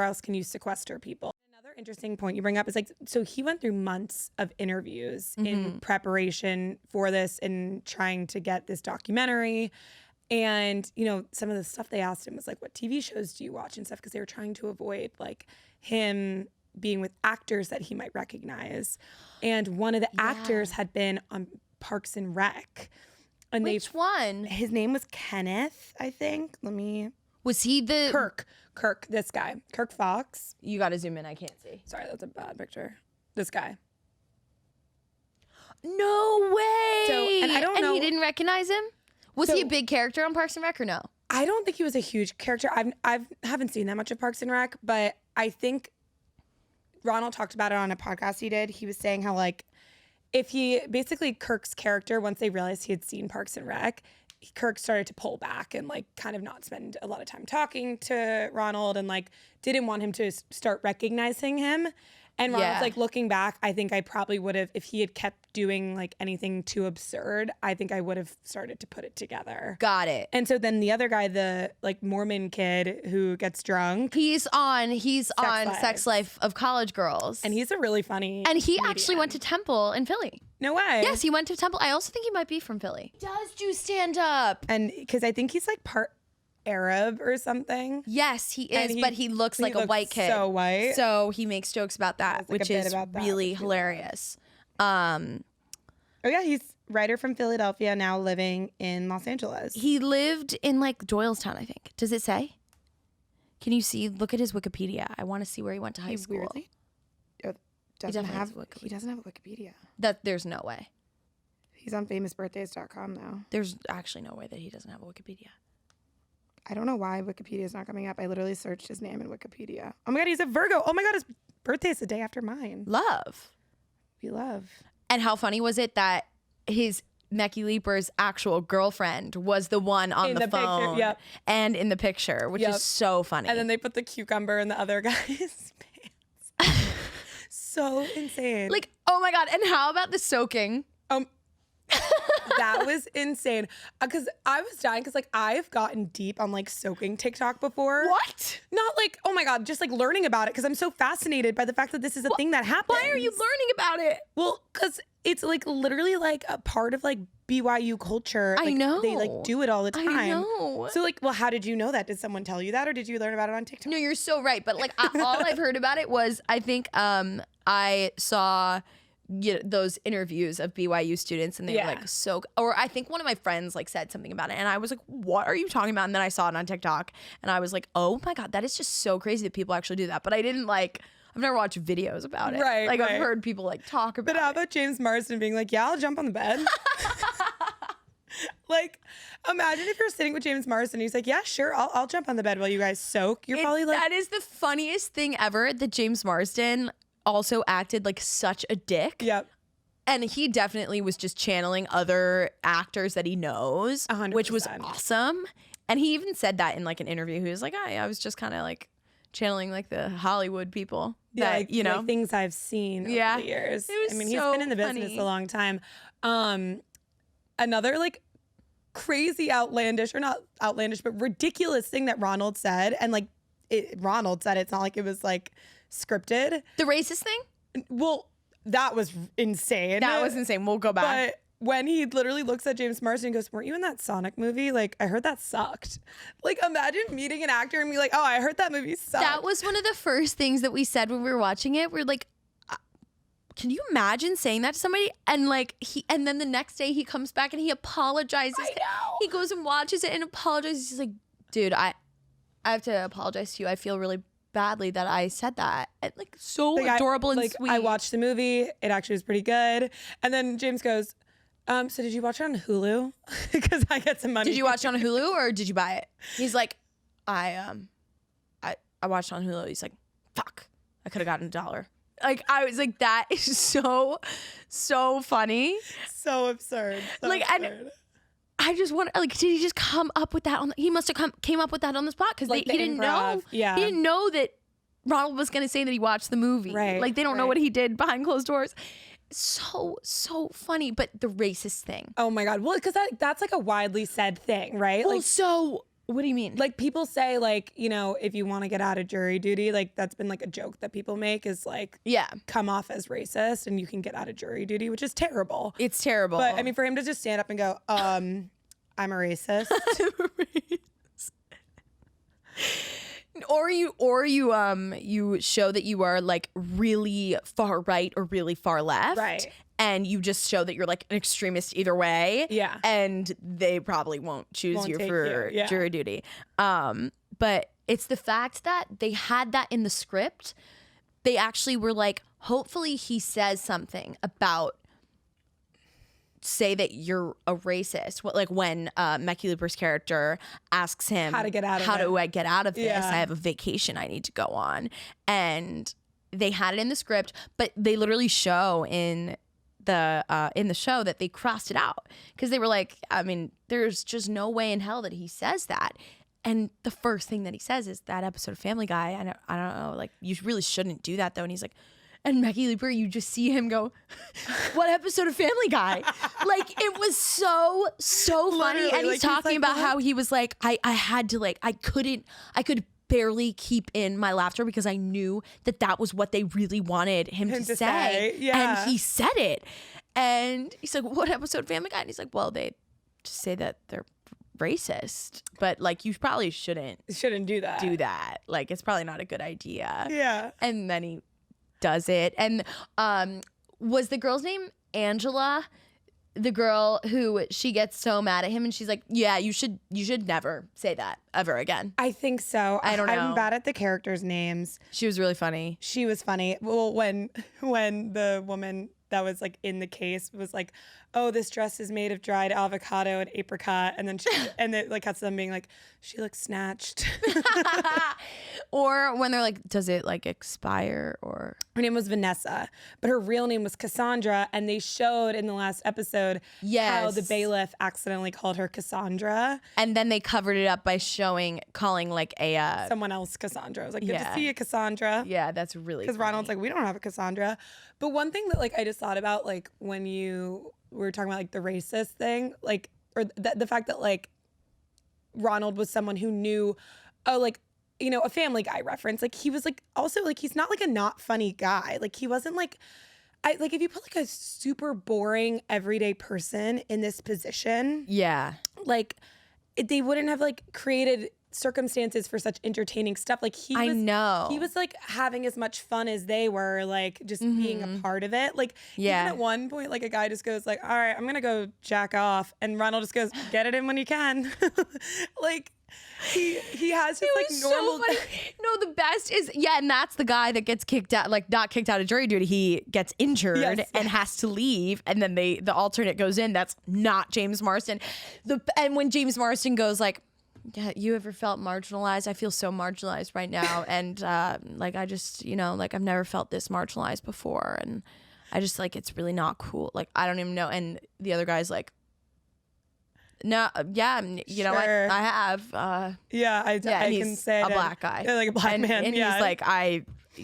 [SPEAKER 1] else can you sequester people? Another interesting point you bring up is like, so he went through months of interviews in preparation for this and trying to get this documentary. And, you know, some of the stuff they asked him was like, what TV shows do you watch and stuff? Because they were trying to avoid like him being with actors that he might recognize. And one of the actors had been on Parks and Rec. And
[SPEAKER 3] Which one?
[SPEAKER 1] His name was Kenneth, I think.
[SPEAKER 3] Was he the
[SPEAKER 1] Kirk, this guy. Kirk Fox.
[SPEAKER 3] You got to zoom in. I can't see.
[SPEAKER 1] Sorry, that's a bad picture. This guy.
[SPEAKER 3] No way.
[SPEAKER 1] So, and I don't know.
[SPEAKER 3] And he didn't recognize him? Was he a big character on Parks and Rec or no?
[SPEAKER 1] I don't think he was a huge character. I haven't seen that much of Parks and Rec, but I think Ronald talked about it on a podcast he did. He was saying how, like, if he basically Kirk's character, once they realized he had seen Parks and Rec, Kirk started to pull back and like kind of not spend a lot of time talking to Ronald, and like didn't want him to start recognizing him. And Ronald's like, looking back, I think I probably would have, if he had kept doing like anything too absurd, I think I would have started to put it together.
[SPEAKER 3] Got it.
[SPEAKER 1] And so then the other guy, the like Mormon kid who gets drunk,
[SPEAKER 3] He's on Sex Life of College Girls.
[SPEAKER 1] and he's a really funny
[SPEAKER 3] And he
[SPEAKER 1] comedian.
[SPEAKER 3] actually went to Temple in Philly.
[SPEAKER 1] No way.
[SPEAKER 3] Yes, he went to Temple. I also think he might be from Philly. Does do stand up?
[SPEAKER 1] And because I think he's like part Arab or something.
[SPEAKER 3] Yes, he
[SPEAKER 1] And
[SPEAKER 3] is, but he looks like a
[SPEAKER 1] looks
[SPEAKER 3] white kid.
[SPEAKER 1] so white.
[SPEAKER 3] So he makes jokes about that,
[SPEAKER 1] There's, like, a
[SPEAKER 3] which
[SPEAKER 1] bit
[SPEAKER 3] is
[SPEAKER 1] about that,
[SPEAKER 3] really
[SPEAKER 1] which we
[SPEAKER 3] hilarious.
[SPEAKER 1] Oh yeah, he's writer from Philadelphia, now living in Los Angeles.
[SPEAKER 3] He lived in like Doylestown, I think. Does it say? Can you see? Look at his Wikipedia. I want to see where he went to high school.
[SPEAKER 1] Weirdly
[SPEAKER 3] definitely has
[SPEAKER 1] he doesn't have a Wikipedia.
[SPEAKER 3] There's no way.
[SPEAKER 1] He's on famousbirthdays.com though.
[SPEAKER 3] There's actually no way that he doesn't have a Wikipedia.
[SPEAKER 1] I don't know why Wikipedia is not coming up. I literally searched his name in Wikipedia. Oh my God, he's a Virgo. Oh my God, his birthday's the day after mine.
[SPEAKER 3] Love.
[SPEAKER 1] We love.
[SPEAKER 3] And how funny was it that his Mecky Leaper's actual girlfriend was the one on
[SPEAKER 1] In
[SPEAKER 3] the
[SPEAKER 1] the picture,
[SPEAKER 3] phone
[SPEAKER 1] yep.
[SPEAKER 3] and in the picture, which
[SPEAKER 1] Yep.
[SPEAKER 3] is so funny.
[SPEAKER 1] And then they put the cucumber in the other guy's pants. So insane.
[SPEAKER 3] like, oh my God. And how about the soaking?
[SPEAKER 1] That was insane. Because I was dying because like I've gotten deep on like soaking TikTok before.
[SPEAKER 3] What?
[SPEAKER 1] Not like, oh my God, just like learning about it because I'm so fascinated by the fact that this is a thing that happens.
[SPEAKER 3] Why are you learning about it?
[SPEAKER 1] Well, because it's like literally like a part of like BYU culture.
[SPEAKER 3] I
[SPEAKER 1] Like,
[SPEAKER 3] know.
[SPEAKER 1] They like do it all the time.
[SPEAKER 3] I know.
[SPEAKER 1] So like, well, how did you know that? Did someone tell you that, or did you learn about it on TikTok?
[SPEAKER 3] No, you're so right. But like all I've heard about it was I think I saw those interviews of BYU students and they were like or I think one of my friends like said something about it and I was like, what are you talking about? And then I saw it on TikTok and I was like, oh my God, that is just so crazy that people actually do that. But I didn't like, I've never watched videos about it.
[SPEAKER 1] Right,
[SPEAKER 3] Like
[SPEAKER 1] right.
[SPEAKER 3] I've heard people like talk about
[SPEAKER 1] But how
[SPEAKER 3] it.
[SPEAKER 1] about James Marsden being like, yeah, I'll jump on the bed? Like, imagine if you're sitting with James Marsden. He's like, yeah, sure, I'll jump on the bed while you guys soak. You're probably like,
[SPEAKER 3] that is the funniest thing ever that James Marsden also acted like such a dick.
[SPEAKER 1] yep.
[SPEAKER 3] And he definitely was just channeling other actors that he knows,
[SPEAKER 1] 100%.
[SPEAKER 3] which was awesome. And he even said that in like an interview. He was like, I was just kind of like channeling like the Hollywood people that,
[SPEAKER 1] like,
[SPEAKER 3] you know.
[SPEAKER 1] like things I've seen over the years.
[SPEAKER 3] It was
[SPEAKER 1] I mean,
[SPEAKER 3] so
[SPEAKER 1] he's been in the business
[SPEAKER 3] funny.
[SPEAKER 1] a long time. Another like crazy outlandish, or not outlandish, but ridiculous thing that Ronald said. And like Ronald said, it's not like it was like scripted.
[SPEAKER 3] The racist thing?
[SPEAKER 1] Well, that was insane.
[SPEAKER 3] That was insane. We'll go back.
[SPEAKER 1] But when he literally looks at James Marsden and goes, weren't you in that Sonic movie? Like, I heard that sucked. Like, imagine meeting an actor and be like, oh, I heard that movie sucked.
[SPEAKER 3] That was one of the first things that we said when we were watching it. We're like, can you imagine saying that to somebody? And like and then the next day he comes back and he apologizes.
[SPEAKER 1] I know.
[SPEAKER 3] He goes and watches it and apologizes. He's like, dude, I have to apologize to you. I feel really badly that I said that. And like so
[SPEAKER 1] Like,
[SPEAKER 3] adorable and sweet.
[SPEAKER 1] I watched the movie. It actually was pretty good. And then James goes, so did you watch it on Hulu? Because I get some money.
[SPEAKER 3] Did you watch it on Hulu or did you buy it? He's like, I watched it on Hulu. He's like, fuck. I could have gotten $1. Like, I was like, that is so funny.
[SPEAKER 1] So absurd. So
[SPEAKER 3] like,
[SPEAKER 1] absurd.
[SPEAKER 3] and I just wonder, like, did he just come up with that he must have came up with that on the spot because
[SPEAKER 1] Like
[SPEAKER 3] he didn't know.
[SPEAKER 1] Yeah.
[SPEAKER 3] He didn't know that Ronald was going to say that he watched the movie.
[SPEAKER 1] Right.
[SPEAKER 3] Like, they don't know what he did behind closed doors. So funny. But the racist thing.
[SPEAKER 1] Oh my God. Well, because that's like a widely said thing, right?
[SPEAKER 3] Well,
[SPEAKER 1] Like,
[SPEAKER 3] so what do you mean?
[SPEAKER 1] like people say, like, you know, if you want to get out of jury duty, like that's been like a joke that people make is like,
[SPEAKER 3] yeah,
[SPEAKER 1] come off as racist and you can get out of jury duty, which is terrible.
[SPEAKER 3] it's terrible.
[SPEAKER 1] But I mean, for him to just stand up and go, I'm a racist.
[SPEAKER 3] Or you show that you are like really far right or really far left.
[SPEAKER 1] Right.
[SPEAKER 3] And you just show that you're like an extremist either way.
[SPEAKER 1] Yeah.
[SPEAKER 3] And they probably won't choose you
[SPEAKER 1] take
[SPEAKER 3] for
[SPEAKER 1] you, yeah.
[SPEAKER 3] jury duty. But it's the fact that they had that in the script. They actually were like, hopefully he says something about say that you're a racist. What, like when Mecky Looper's character asks him
[SPEAKER 1] How to get out of
[SPEAKER 3] how
[SPEAKER 1] it.
[SPEAKER 3] do I get out of this?
[SPEAKER 1] Yeah.
[SPEAKER 3] I have a vacation I need to go on. And they had it in the script, but they literally show in the show that they crossed it out because they were like, I mean, there's just no way in hell that he says that. And the first thing that he says is that episode of Family Guy. I don't know, like you really shouldn't do that though. And he's like, and Mecky Looper, you just see him go, what episode of Family Guy? Like it was so funny.
[SPEAKER 1] Literally,
[SPEAKER 3] And he's
[SPEAKER 1] like,
[SPEAKER 3] talking
[SPEAKER 1] like,
[SPEAKER 3] about
[SPEAKER 1] what?
[SPEAKER 3] how he was like, I had to like, I could barely keep in my laughter because I knew that was what they really wanted him to say.
[SPEAKER 1] Yeah.
[SPEAKER 3] And he said it. And he's like, what episode of Family Guy? And he's like, well, they just say that they're racist, but like you probably shouldn't
[SPEAKER 1] do that.
[SPEAKER 3] Like it's probably not a good idea.
[SPEAKER 1] Yeah.
[SPEAKER 3] And then he does it. And was the girl's name Angela? The girl who she gets so mad at him and she's like, yeah, you should never say that ever again.
[SPEAKER 1] I think so.
[SPEAKER 3] I don't know.
[SPEAKER 1] I'm bad at the characters' names.
[SPEAKER 3] She was really funny.
[SPEAKER 1] She was funny. Well, when the woman that was like in the case was like, oh, this dress is made of dried avocado and apricot, and then and it like cuts to them being like, she looks snatched.
[SPEAKER 3] Or when they're like, does it like expire? Or
[SPEAKER 1] her name was Vanessa, but her real name was Cassandra, and they showed in the last episode how the bailiff accidentally called her Cassandra,
[SPEAKER 3] and then they covered it up by calling like a
[SPEAKER 1] someone else Cassandra. I was like, good to see you, Cassandra.
[SPEAKER 3] Yeah, that's really
[SPEAKER 1] because Ronald's like, we don't have a Cassandra. But one thing that like I just thought about, like when we were talking about like the racist thing, like or the fact that like Ronald was someone who knew, oh, like, you know, a Family Guy reference. Like he was like also like he's not like a not funny guy. Like he wasn't like if you put like a super boring everyday person in this position,
[SPEAKER 3] yeah,
[SPEAKER 1] like they wouldn't have like created circumstances for such entertaining stuff. Like he was like having as much fun as they were, like just being a part of it. Like even at one point, like a guy just goes like, all right, I'm gonna go jack off, and Ronald just goes, get it in when you can. Like he has his like normal.
[SPEAKER 3] So funny. No, the best is and that's the guy that gets kicked out, like not kicked out of jury duty. He gets injured and has to leave, and then the alternate goes in. That's not James Marsden. And when James Marsden goes like, yeah, you ever felt marginalized? I feel so marginalized right now, and like I just, you know, like I've never felt this marginalized before, and I just like it's really not cool. Like I don't even know. And the other guy's like, no, yeah, you know, I have. I can say
[SPEAKER 1] a
[SPEAKER 3] black guy,
[SPEAKER 1] like a black man,
[SPEAKER 3] and he's like,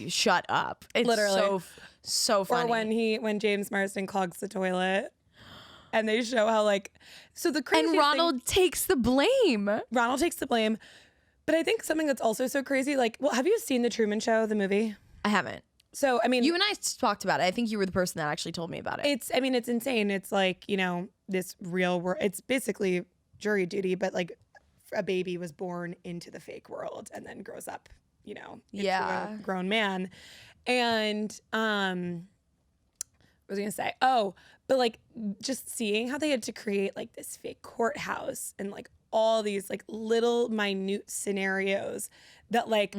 [SPEAKER 3] shut up. It's
[SPEAKER 1] literally
[SPEAKER 3] so funny.
[SPEAKER 1] Or when James Marsden clogs the toilet. And they show how like, so the crazy
[SPEAKER 3] and Ronald takes the blame.
[SPEAKER 1] Ronald takes the blame. But I think something that's also so crazy, like, well, have you seen The Truman Show, the movie?
[SPEAKER 3] I haven't.
[SPEAKER 1] So, I mean,
[SPEAKER 3] you and I talked about it. I think you were the person that actually told me about it.
[SPEAKER 1] It's insane. It's like, you know, this real world, it's basically jury duty, but like a baby was born into the fake world and then grows up, you know, into a grown man. And, what was I gonna say? Oh, but like just seeing how they had to create like this fake courthouse and like all these like little minute scenarios that like,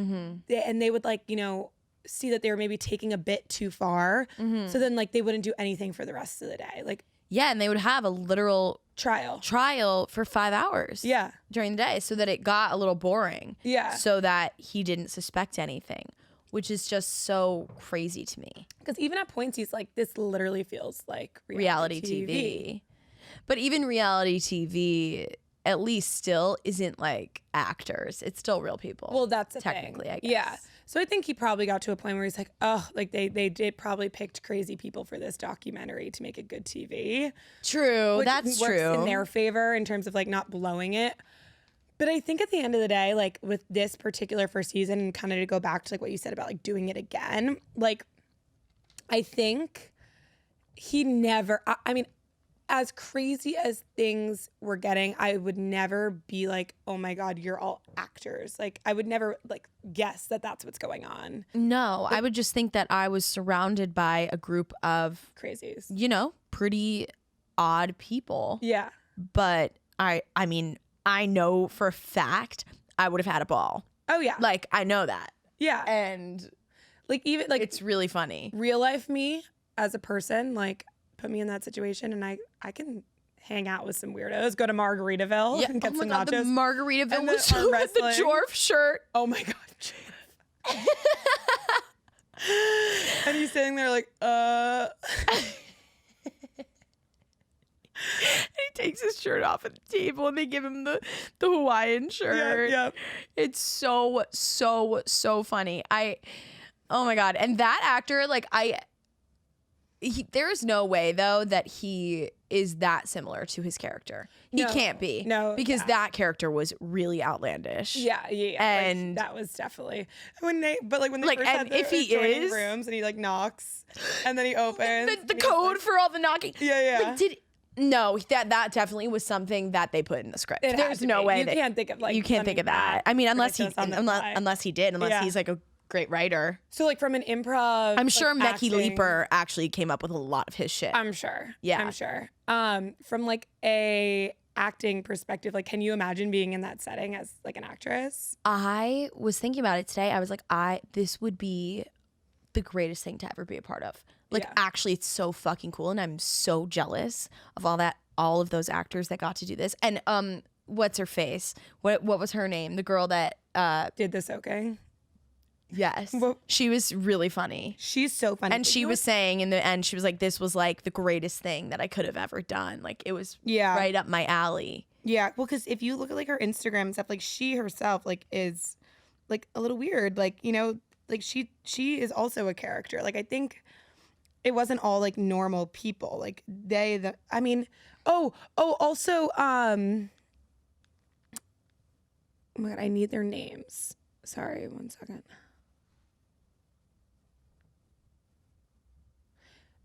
[SPEAKER 1] they would like, you know, see that they were maybe taking a bit too far. So then like they wouldn't do anything for the rest of the day. Like,
[SPEAKER 3] yeah, and they would have a literal trial for 5 hours. During the day, so that it got a little boring. So that he didn't suspect anything. which is just so crazy to me.
[SPEAKER 1] Because even at points, he's like, this literally feels like
[SPEAKER 3] Reality TV. But even reality TV, at least still, isn't like actors. It's still real people.
[SPEAKER 1] Well, that's the
[SPEAKER 3] technically,
[SPEAKER 1] thing.
[SPEAKER 3] I guess.
[SPEAKER 1] Yeah. So I think he probably got to a point where he's like, oh, like they did probably picked crazy people for this documentary to make it good TV.
[SPEAKER 3] True.
[SPEAKER 1] Which
[SPEAKER 3] That's
[SPEAKER 1] works
[SPEAKER 3] true.
[SPEAKER 1] in their favor in terms of like not blowing it. But I think at the end of the day, like with this particular first season, and kind of to go back to like what you said about like doing it again, like I think he never, I mean, as crazy as things were getting, I would never be like, oh my God, you're all actors. Like I would never like guess that that's what's going on.
[SPEAKER 3] No, I would just think that I was surrounded by a group of,
[SPEAKER 1] Crazies.
[SPEAKER 3] you know, pretty odd people.
[SPEAKER 1] Yeah.
[SPEAKER 3] But I mean, I know for a fact I would have had a ball.
[SPEAKER 1] Oh yeah.
[SPEAKER 3] Like, I know that.
[SPEAKER 1] Yeah.
[SPEAKER 3] And
[SPEAKER 1] Like even like
[SPEAKER 3] it's really funny.
[SPEAKER 1] real life me as a person, like put me in that situation and I can hang out with some weirdos, go to Margaritaville and get
[SPEAKER 3] oh my
[SPEAKER 1] some
[SPEAKER 3] God,
[SPEAKER 1] nachos.
[SPEAKER 3] the Margaritaville
[SPEAKER 1] And
[SPEAKER 3] was
[SPEAKER 1] the arm
[SPEAKER 3] with the
[SPEAKER 1] wrestling.
[SPEAKER 3] Jorf shirt.
[SPEAKER 1] Oh my God. And he's sitting there like,
[SPEAKER 3] He takes his shirt off at the table and they give him the Hawaiian shirt.
[SPEAKER 1] Yeah.
[SPEAKER 3] It's so funny. Oh my God. And that actor, like there is no way though that he is that similar to his character. He
[SPEAKER 1] No,
[SPEAKER 3] can't be.
[SPEAKER 1] no,
[SPEAKER 3] Because
[SPEAKER 1] yeah.
[SPEAKER 3] that character was really outlandish.
[SPEAKER 1] Yeah.
[SPEAKER 3] And
[SPEAKER 1] like, that was definitely when they
[SPEAKER 3] Like,
[SPEAKER 1] first had
[SPEAKER 3] and
[SPEAKER 1] the
[SPEAKER 3] if he
[SPEAKER 1] adjoining
[SPEAKER 3] is-
[SPEAKER 1] rooms and he like knocks and then he opens.
[SPEAKER 3] The
[SPEAKER 1] and he's
[SPEAKER 3] code
[SPEAKER 1] like-
[SPEAKER 3] for all the knocking.
[SPEAKER 1] Yeah.
[SPEAKER 3] Like, no, that definitely was something that they put in the script.
[SPEAKER 1] It had
[SPEAKER 3] There's
[SPEAKER 1] to
[SPEAKER 3] no
[SPEAKER 1] be.
[SPEAKER 3] way
[SPEAKER 1] You
[SPEAKER 3] that
[SPEAKER 1] can't think of like
[SPEAKER 3] you can't think of
[SPEAKER 1] something
[SPEAKER 3] that. I mean, unless
[SPEAKER 1] ridiculous on the fly. Yeah.
[SPEAKER 3] he's like a great writer.
[SPEAKER 1] So like from an improv,
[SPEAKER 3] I'm sure
[SPEAKER 1] like,
[SPEAKER 3] Mecky
[SPEAKER 1] acting-
[SPEAKER 3] Leaper actually came up with a lot of his shit.
[SPEAKER 1] I'm sure.
[SPEAKER 3] Yeah.
[SPEAKER 1] I'm sure. From like a acting perspective, like can you imagine being in that setting as like an actress?
[SPEAKER 3] I was thinking about it today. I was like, this would be the greatest thing to ever be a part of. Like,
[SPEAKER 1] Yeah.
[SPEAKER 3] actually, it's so fucking cool, and I'm so jealous of all of those actors that got to do this. And what's her face? What was her name? The girl that
[SPEAKER 1] Did the soaking.
[SPEAKER 3] yes,
[SPEAKER 1] Well-
[SPEAKER 3] she was really funny.
[SPEAKER 1] She's so funny.
[SPEAKER 3] And she was saying in the end, she was like, this was like the greatest thing that I could have ever done. Like, it was right up my alley.
[SPEAKER 1] Yeah. Well, because if you look at like her Instagram and stuff, like she herself like is like a little weird. Like, you know, like she is also a character. Like I think it wasn't all like normal people. Like also oh my God, I need their names. Sorry, 1 second.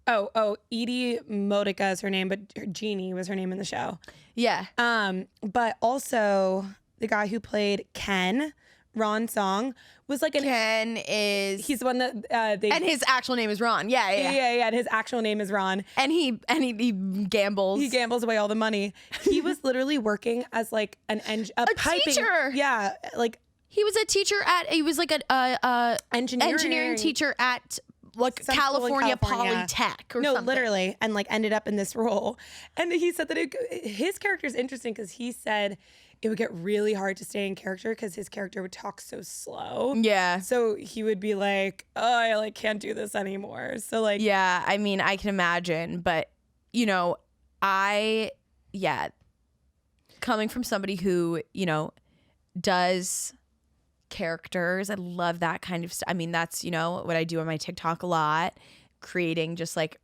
[SPEAKER 1] Oh, Edie Modica is her name, but Jeannie was her name in the show.
[SPEAKER 3] Yeah.
[SPEAKER 1] But also the guy who played Ken, Ron Song, was like he's the one that
[SPEAKER 3] And his actual name is Ron. Yeah.
[SPEAKER 1] and his actual name is Ron.
[SPEAKER 3] And he gambles.
[SPEAKER 1] He gambles away all the money. He was literally working as like a piping
[SPEAKER 3] teacher.
[SPEAKER 1] Yeah, like
[SPEAKER 3] He was a teacher he was like a
[SPEAKER 1] engineering
[SPEAKER 3] teacher at like
[SPEAKER 1] some school in
[SPEAKER 3] California
[SPEAKER 1] California.
[SPEAKER 3] Polytech or
[SPEAKER 1] no,
[SPEAKER 3] something.
[SPEAKER 1] literally, and like ended up in this role. And he said that his character is interesting because he said it would get really hard to stay in character because his character would talk so slow.
[SPEAKER 3] Yeah.
[SPEAKER 1] So he would be like, "Oh, I like can't do this anymore." So like,
[SPEAKER 3] Yeah, I mean, I can imagine, but you know, coming from somebody who, you know, does characters, I love that kind of stuff. I mean, that's, you know, what I do on my TikTok a lot, creating just like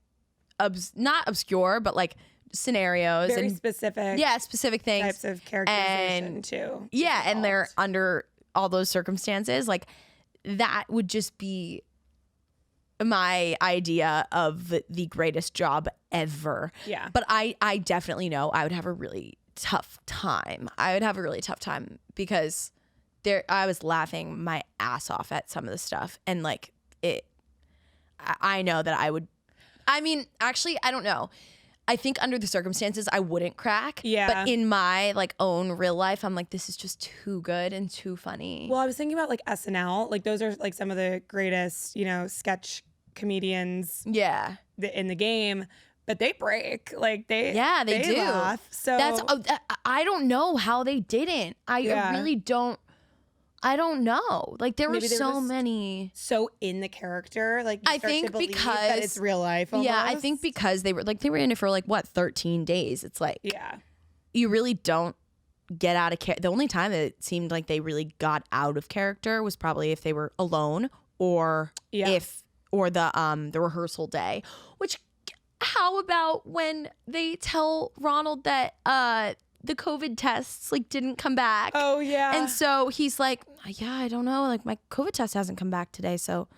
[SPEAKER 3] not obscure, but like scenarios
[SPEAKER 1] very
[SPEAKER 3] and
[SPEAKER 1] specific.
[SPEAKER 3] yeah, specific things.
[SPEAKER 1] Types of characterization too.
[SPEAKER 3] Yeah, and they're
[SPEAKER 1] involved.
[SPEAKER 3] under all those circumstances, like that would just be my idea of the greatest job ever.
[SPEAKER 1] Yeah.
[SPEAKER 3] But I definitely know I would have a really tough time. Because I was laughing my ass off at some of the stuff, and like I know that I would. I mean, actually, I don't know. I think under the circumstances, I wouldn't crack.
[SPEAKER 1] Yeah.
[SPEAKER 3] But in my like own real life, I'm like, this is just too good and too funny.
[SPEAKER 1] Well, I was thinking about like SNL. Like those are like some of the greatest, you know, sketch comedians
[SPEAKER 3] yeah.
[SPEAKER 1] in the game. But they break. Like they
[SPEAKER 3] do.
[SPEAKER 1] laugh. So
[SPEAKER 3] I don't know how they didn't. I
[SPEAKER 1] Yeah.
[SPEAKER 3] really don't. I don't know. Like there
[SPEAKER 4] Maybe
[SPEAKER 3] were
[SPEAKER 4] they were
[SPEAKER 3] so
[SPEAKER 4] just
[SPEAKER 3] many.
[SPEAKER 4] so in the character, like you
[SPEAKER 3] I
[SPEAKER 4] start
[SPEAKER 3] think
[SPEAKER 4] to believe
[SPEAKER 3] because
[SPEAKER 4] that it's real life. Almost.
[SPEAKER 3] Yeah, I think because they were in it for like what 13 days. It's like you really don't get out of character. The only time that it seemed like they really got out of character was probably if they were alone or the rehearsal day. Which, how about when they tell Ronald that the COVID tests like didn't come back?
[SPEAKER 4] Oh yeah.
[SPEAKER 3] And so he's like, yeah, I don't know. Like my COVID test hasn't come back today, so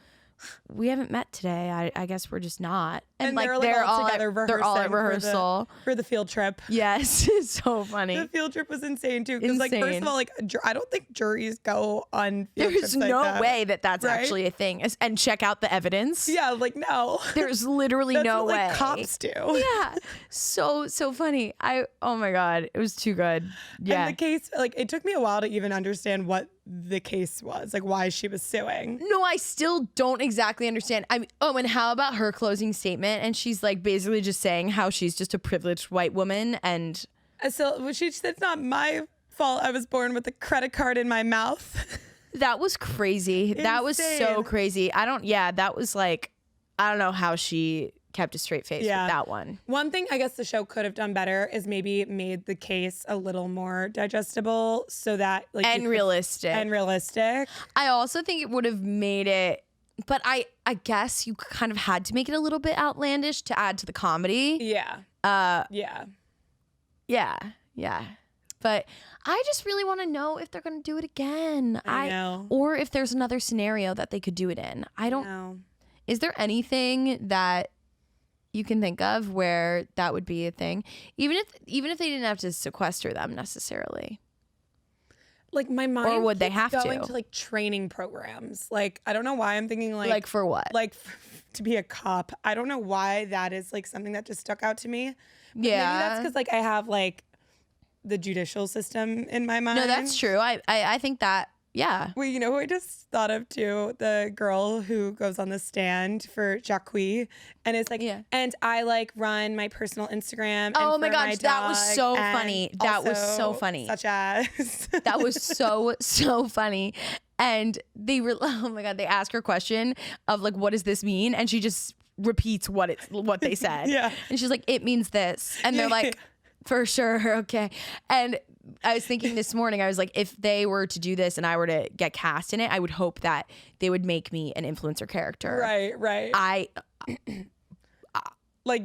[SPEAKER 3] we haven't met today. I guess we're just not. And like they're all together at rehearsal
[SPEAKER 4] for the field trip.
[SPEAKER 3] Yes, it's so funny.
[SPEAKER 4] The field trip was insane too. Because like first of all, like I don't think juries go on field
[SPEAKER 3] There's
[SPEAKER 4] trips like
[SPEAKER 3] no
[SPEAKER 4] that.
[SPEAKER 3] way that's
[SPEAKER 4] right?
[SPEAKER 3] actually a thing. And check out the evidence.
[SPEAKER 4] Yeah, like no.
[SPEAKER 3] There's literally
[SPEAKER 4] That's
[SPEAKER 3] no
[SPEAKER 4] what,
[SPEAKER 3] way.
[SPEAKER 4] like, cops do.
[SPEAKER 3] Yeah. So funny. Oh my God. It was too good. Yeah.
[SPEAKER 4] And the case, like it took me a while to even understand what the case was, like why she was suing.
[SPEAKER 3] No, I still don't exactly understand. And how about her closing statement? And she's like basically just saying how she's just a privileged white woman and
[SPEAKER 4] So she said, it's not my fault I was born with a credit card in my mouth.
[SPEAKER 3] that was crazy. That was so
[SPEAKER 4] Insane.
[SPEAKER 3] crazy. That was like, I don't know how she kept a straight face with that one.
[SPEAKER 4] One thing I guess the show could have done better is maybe made the case a little more digestible so that like
[SPEAKER 3] realistic. I also think it would have made it, but I guess you kind of had to make it a little bit outlandish to add to the comedy.
[SPEAKER 4] Yeah.
[SPEAKER 3] Yeah. But I just really want to know if they're going to do it again.
[SPEAKER 4] I know.
[SPEAKER 3] Or if there's another scenario that they could do it in. I don't know. Is there anything that you can think of where that would be a thing? Even if they didn't have to sequester them necessarily.
[SPEAKER 4] Like my mind
[SPEAKER 3] or would they have
[SPEAKER 4] going to like training programs. Like I don't know why I'm thinking like
[SPEAKER 3] for what?
[SPEAKER 4] Like to be a cop. I don't know why that is like something that just stuck out to me. But maybe that's because like I have like the judicial system in my mind.
[SPEAKER 3] No, that's true. I think that. Yeah.
[SPEAKER 4] Well, you know who I just thought of too? The girl who goes on the stand for Jacques, and it's like, and I like run my personal Instagram.
[SPEAKER 3] Oh
[SPEAKER 4] and
[SPEAKER 3] my
[SPEAKER 4] for
[SPEAKER 3] gosh, that was so funny. That was so funny.
[SPEAKER 4] Such as
[SPEAKER 3] that was so funny. And they were, oh my God, they ask her a question of like, what does this mean? And she just repeats what they said. And she's like, it means this. And they're like, for sure, okay. And I was thinking this morning, I was like, if they were to do this and I were to get cast in it, I would hope that they would make me an influencer character.
[SPEAKER 4] Right. I
[SPEAKER 3] would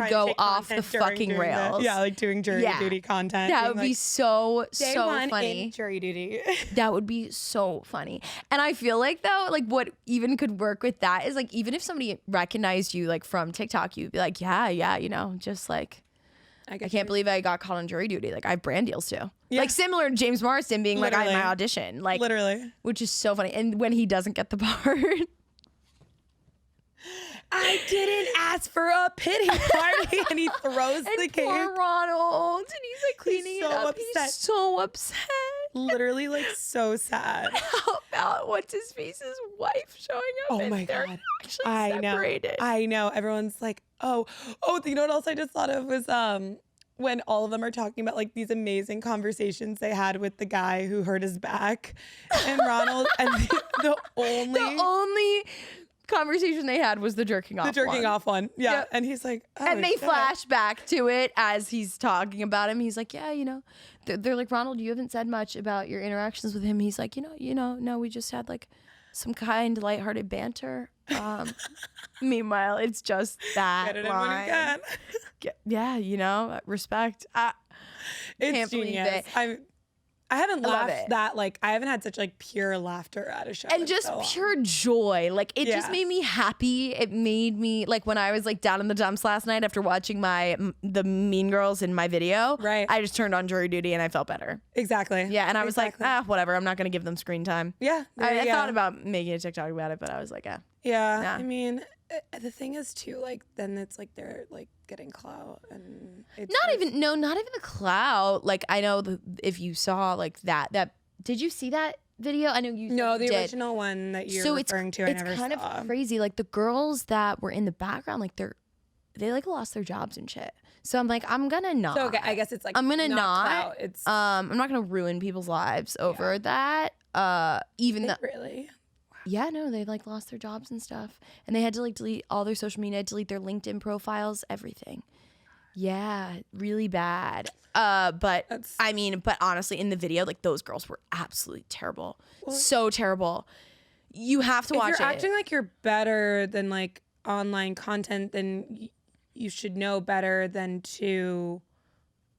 [SPEAKER 3] go off the fucking rails.
[SPEAKER 4] Like doing jury duty content.
[SPEAKER 3] That would be so
[SPEAKER 4] funny.
[SPEAKER 3] funny.
[SPEAKER 4] In jury duty.
[SPEAKER 3] That would be so funny. And I feel like though, like what even could work with that is like, even if somebody recognized you like from TikTok, you'd be like, yeah, you know, just like, I can't believe I got called on jury duty. Like I have brand deals too. Yeah. Like similar to James Marsden being like, I had my audition. Like
[SPEAKER 4] literally.
[SPEAKER 3] Which is so funny. And when he doesn't get the part.
[SPEAKER 4] I didn't ask for a pity party. And he throws the cake.
[SPEAKER 3] Poor Ronald. And he's like cleaning it up.
[SPEAKER 4] Upset.
[SPEAKER 3] He's so upset.
[SPEAKER 4] Literally like so sad.
[SPEAKER 3] How about what's his face's wife showing up?
[SPEAKER 4] Oh my God.
[SPEAKER 3] I
[SPEAKER 4] know. Everyone's like, oh, you know what else I just thought of was when all of them are talking about like these amazing conversations they had with the guy who hurt his back and Ronald and the only
[SPEAKER 3] conversation they had was the jerking off
[SPEAKER 4] one. Yeah. Yep. And he's like, oh,
[SPEAKER 3] and they flash back to it as he's talking about him. He's like, yeah, you know, they're like, Ronald, you haven't said much about your interactions with him. He's like, no, we just had like some kind, lighthearted banter. Meanwhile, it's just that
[SPEAKER 4] Get it
[SPEAKER 3] line.
[SPEAKER 4] In when you can.
[SPEAKER 3] Yeah, you know, respect.
[SPEAKER 4] It's genius. I haven't laughed that like I haven't had such like pure laughter at a show
[SPEAKER 3] and just
[SPEAKER 4] so
[SPEAKER 3] pure joy. Like it just made me happy. It made me like when I was like down in the dumps last night after watching the Mean Girls in my video.
[SPEAKER 4] Right.
[SPEAKER 3] I just turned on jury duty and I felt better.
[SPEAKER 4] Exactly.
[SPEAKER 3] Yeah, and I was like, whatever. I'm not gonna give them screen time.
[SPEAKER 4] Yeah.
[SPEAKER 3] I thought about making a TikTok about it, but I was like,
[SPEAKER 4] yeah. I mean, the thing is too like then it's like they're like getting clout and it's
[SPEAKER 3] not even the clout. Like I know if you saw like that did you see that video? I know you
[SPEAKER 4] the
[SPEAKER 3] did.
[SPEAKER 4] original one that you're referring to. I never saw.
[SPEAKER 3] It's kind of crazy. Like the girls that were in the background, like they're they like lost their jobs and shit. So I'm like, I'm gonna not.
[SPEAKER 4] So okay, I guess it's like
[SPEAKER 3] I'm gonna not.
[SPEAKER 4] clout, it's
[SPEAKER 3] I'm not gonna ruin people's lives over that. Even though
[SPEAKER 4] really.
[SPEAKER 3] yeah, no, they like lost their jobs and stuff, and they had to like delete all their social media, delete their LinkedIn profiles, everything. Yeah, really bad. But I mean, but honestly, in the video, like those girls were absolutely terrible, so terrible. You have to watch it.
[SPEAKER 4] If you're acting like you're better than like online content, then you should know better than to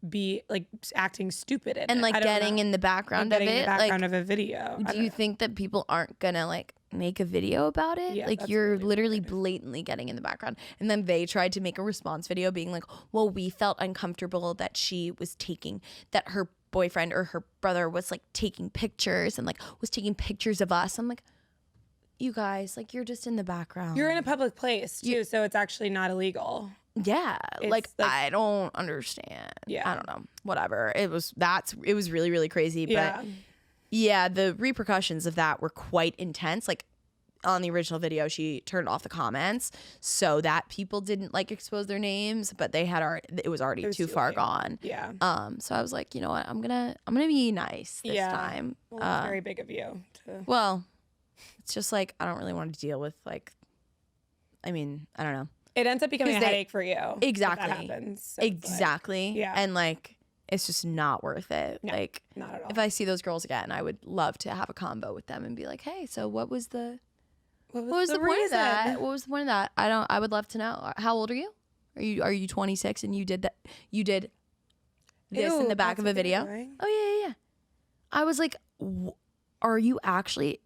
[SPEAKER 4] be like acting stupid in
[SPEAKER 3] and
[SPEAKER 4] it.
[SPEAKER 3] like getting in the background of it,
[SPEAKER 4] in the background
[SPEAKER 3] like,
[SPEAKER 4] of a video.
[SPEAKER 3] Do you think that people aren't gonna like make a video about it?
[SPEAKER 4] Yeah,
[SPEAKER 3] like you're really literally blatantly getting in the background. And then they tried to make a response video being like, well, we felt uncomfortable that she was that her boyfriend or her brother was like taking pictures and like was taking pictures of us. I'm like, you guys, like you're just in the background.
[SPEAKER 4] You're in a public place too, so it's actually not illegal.
[SPEAKER 3] Yeah, like I don't understand.
[SPEAKER 4] Yeah,
[SPEAKER 3] I don't know. Whatever. It was really, really crazy. But yeah, the repercussions of that were quite intense. Like on the original video, she turned off the comments so that people didn't like expose their names, but it was already too far gone.
[SPEAKER 4] Yeah.
[SPEAKER 3] So I was like, you know what? I'm gonna be nice this time.
[SPEAKER 4] Well, it's very big of you.
[SPEAKER 3] Well, it's just like I don't really want to deal with like. I mean, I don't know.
[SPEAKER 4] It ends up becoming a headache for you.
[SPEAKER 3] Exactly.
[SPEAKER 4] If that happens. So
[SPEAKER 3] exactly.
[SPEAKER 4] yeah.
[SPEAKER 3] And like, it's just not worth it.
[SPEAKER 4] No,
[SPEAKER 3] like,
[SPEAKER 4] not at all.
[SPEAKER 3] If I see those girls again, I would love to have a combo with them and be like, hey, so what was the point of that? What was the point of that? I would love to know. How old are you? Are you 26 and you did that? You did this in the back of a video? Oh yeah. I was like, are you actually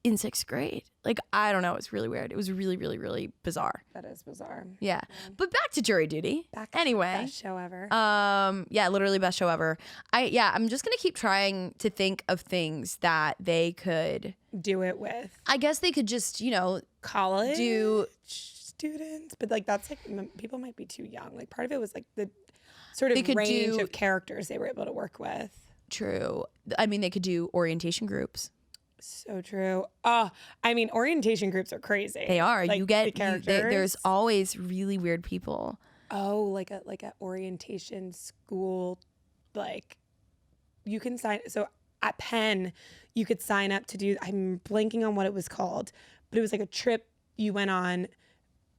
[SPEAKER 3] in 6th grade? Like, I don't know. It's really weird. It was really, really, really bizarre.
[SPEAKER 4] That is bizarre.
[SPEAKER 3] Yeah. But back to jury duty. Anyway.
[SPEAKER 4] Best show ever.
[SPEAKER 3] Yeah, literally best show ever. I'm just gonna keep trying to think of things that they could
[SPEAKER 4] do it with.
[SPEAKER 3] I guess they could just,
[SPEAKER 4] college
[SPEAKER 3] do
[SPEAKER 4] students, but like that's like people might be too young. Like part of it was like the sort of range of characters they were able to work with.
[SPEAKER 3] True. I mean, they could do orientation groups.
[SPEAKER 4] So true. I mean, orientation groups are crazy.
[SPEAKER 3] They are.
[SPEAKER 4] Like,
[SPEAKER 3] There's always really weird people.
[SPEAKER 4] Oh, like a orientation school, like you can sign. So at Penn, you could sign up to do. I'm blanking on what it was called, but it was like a trip you went on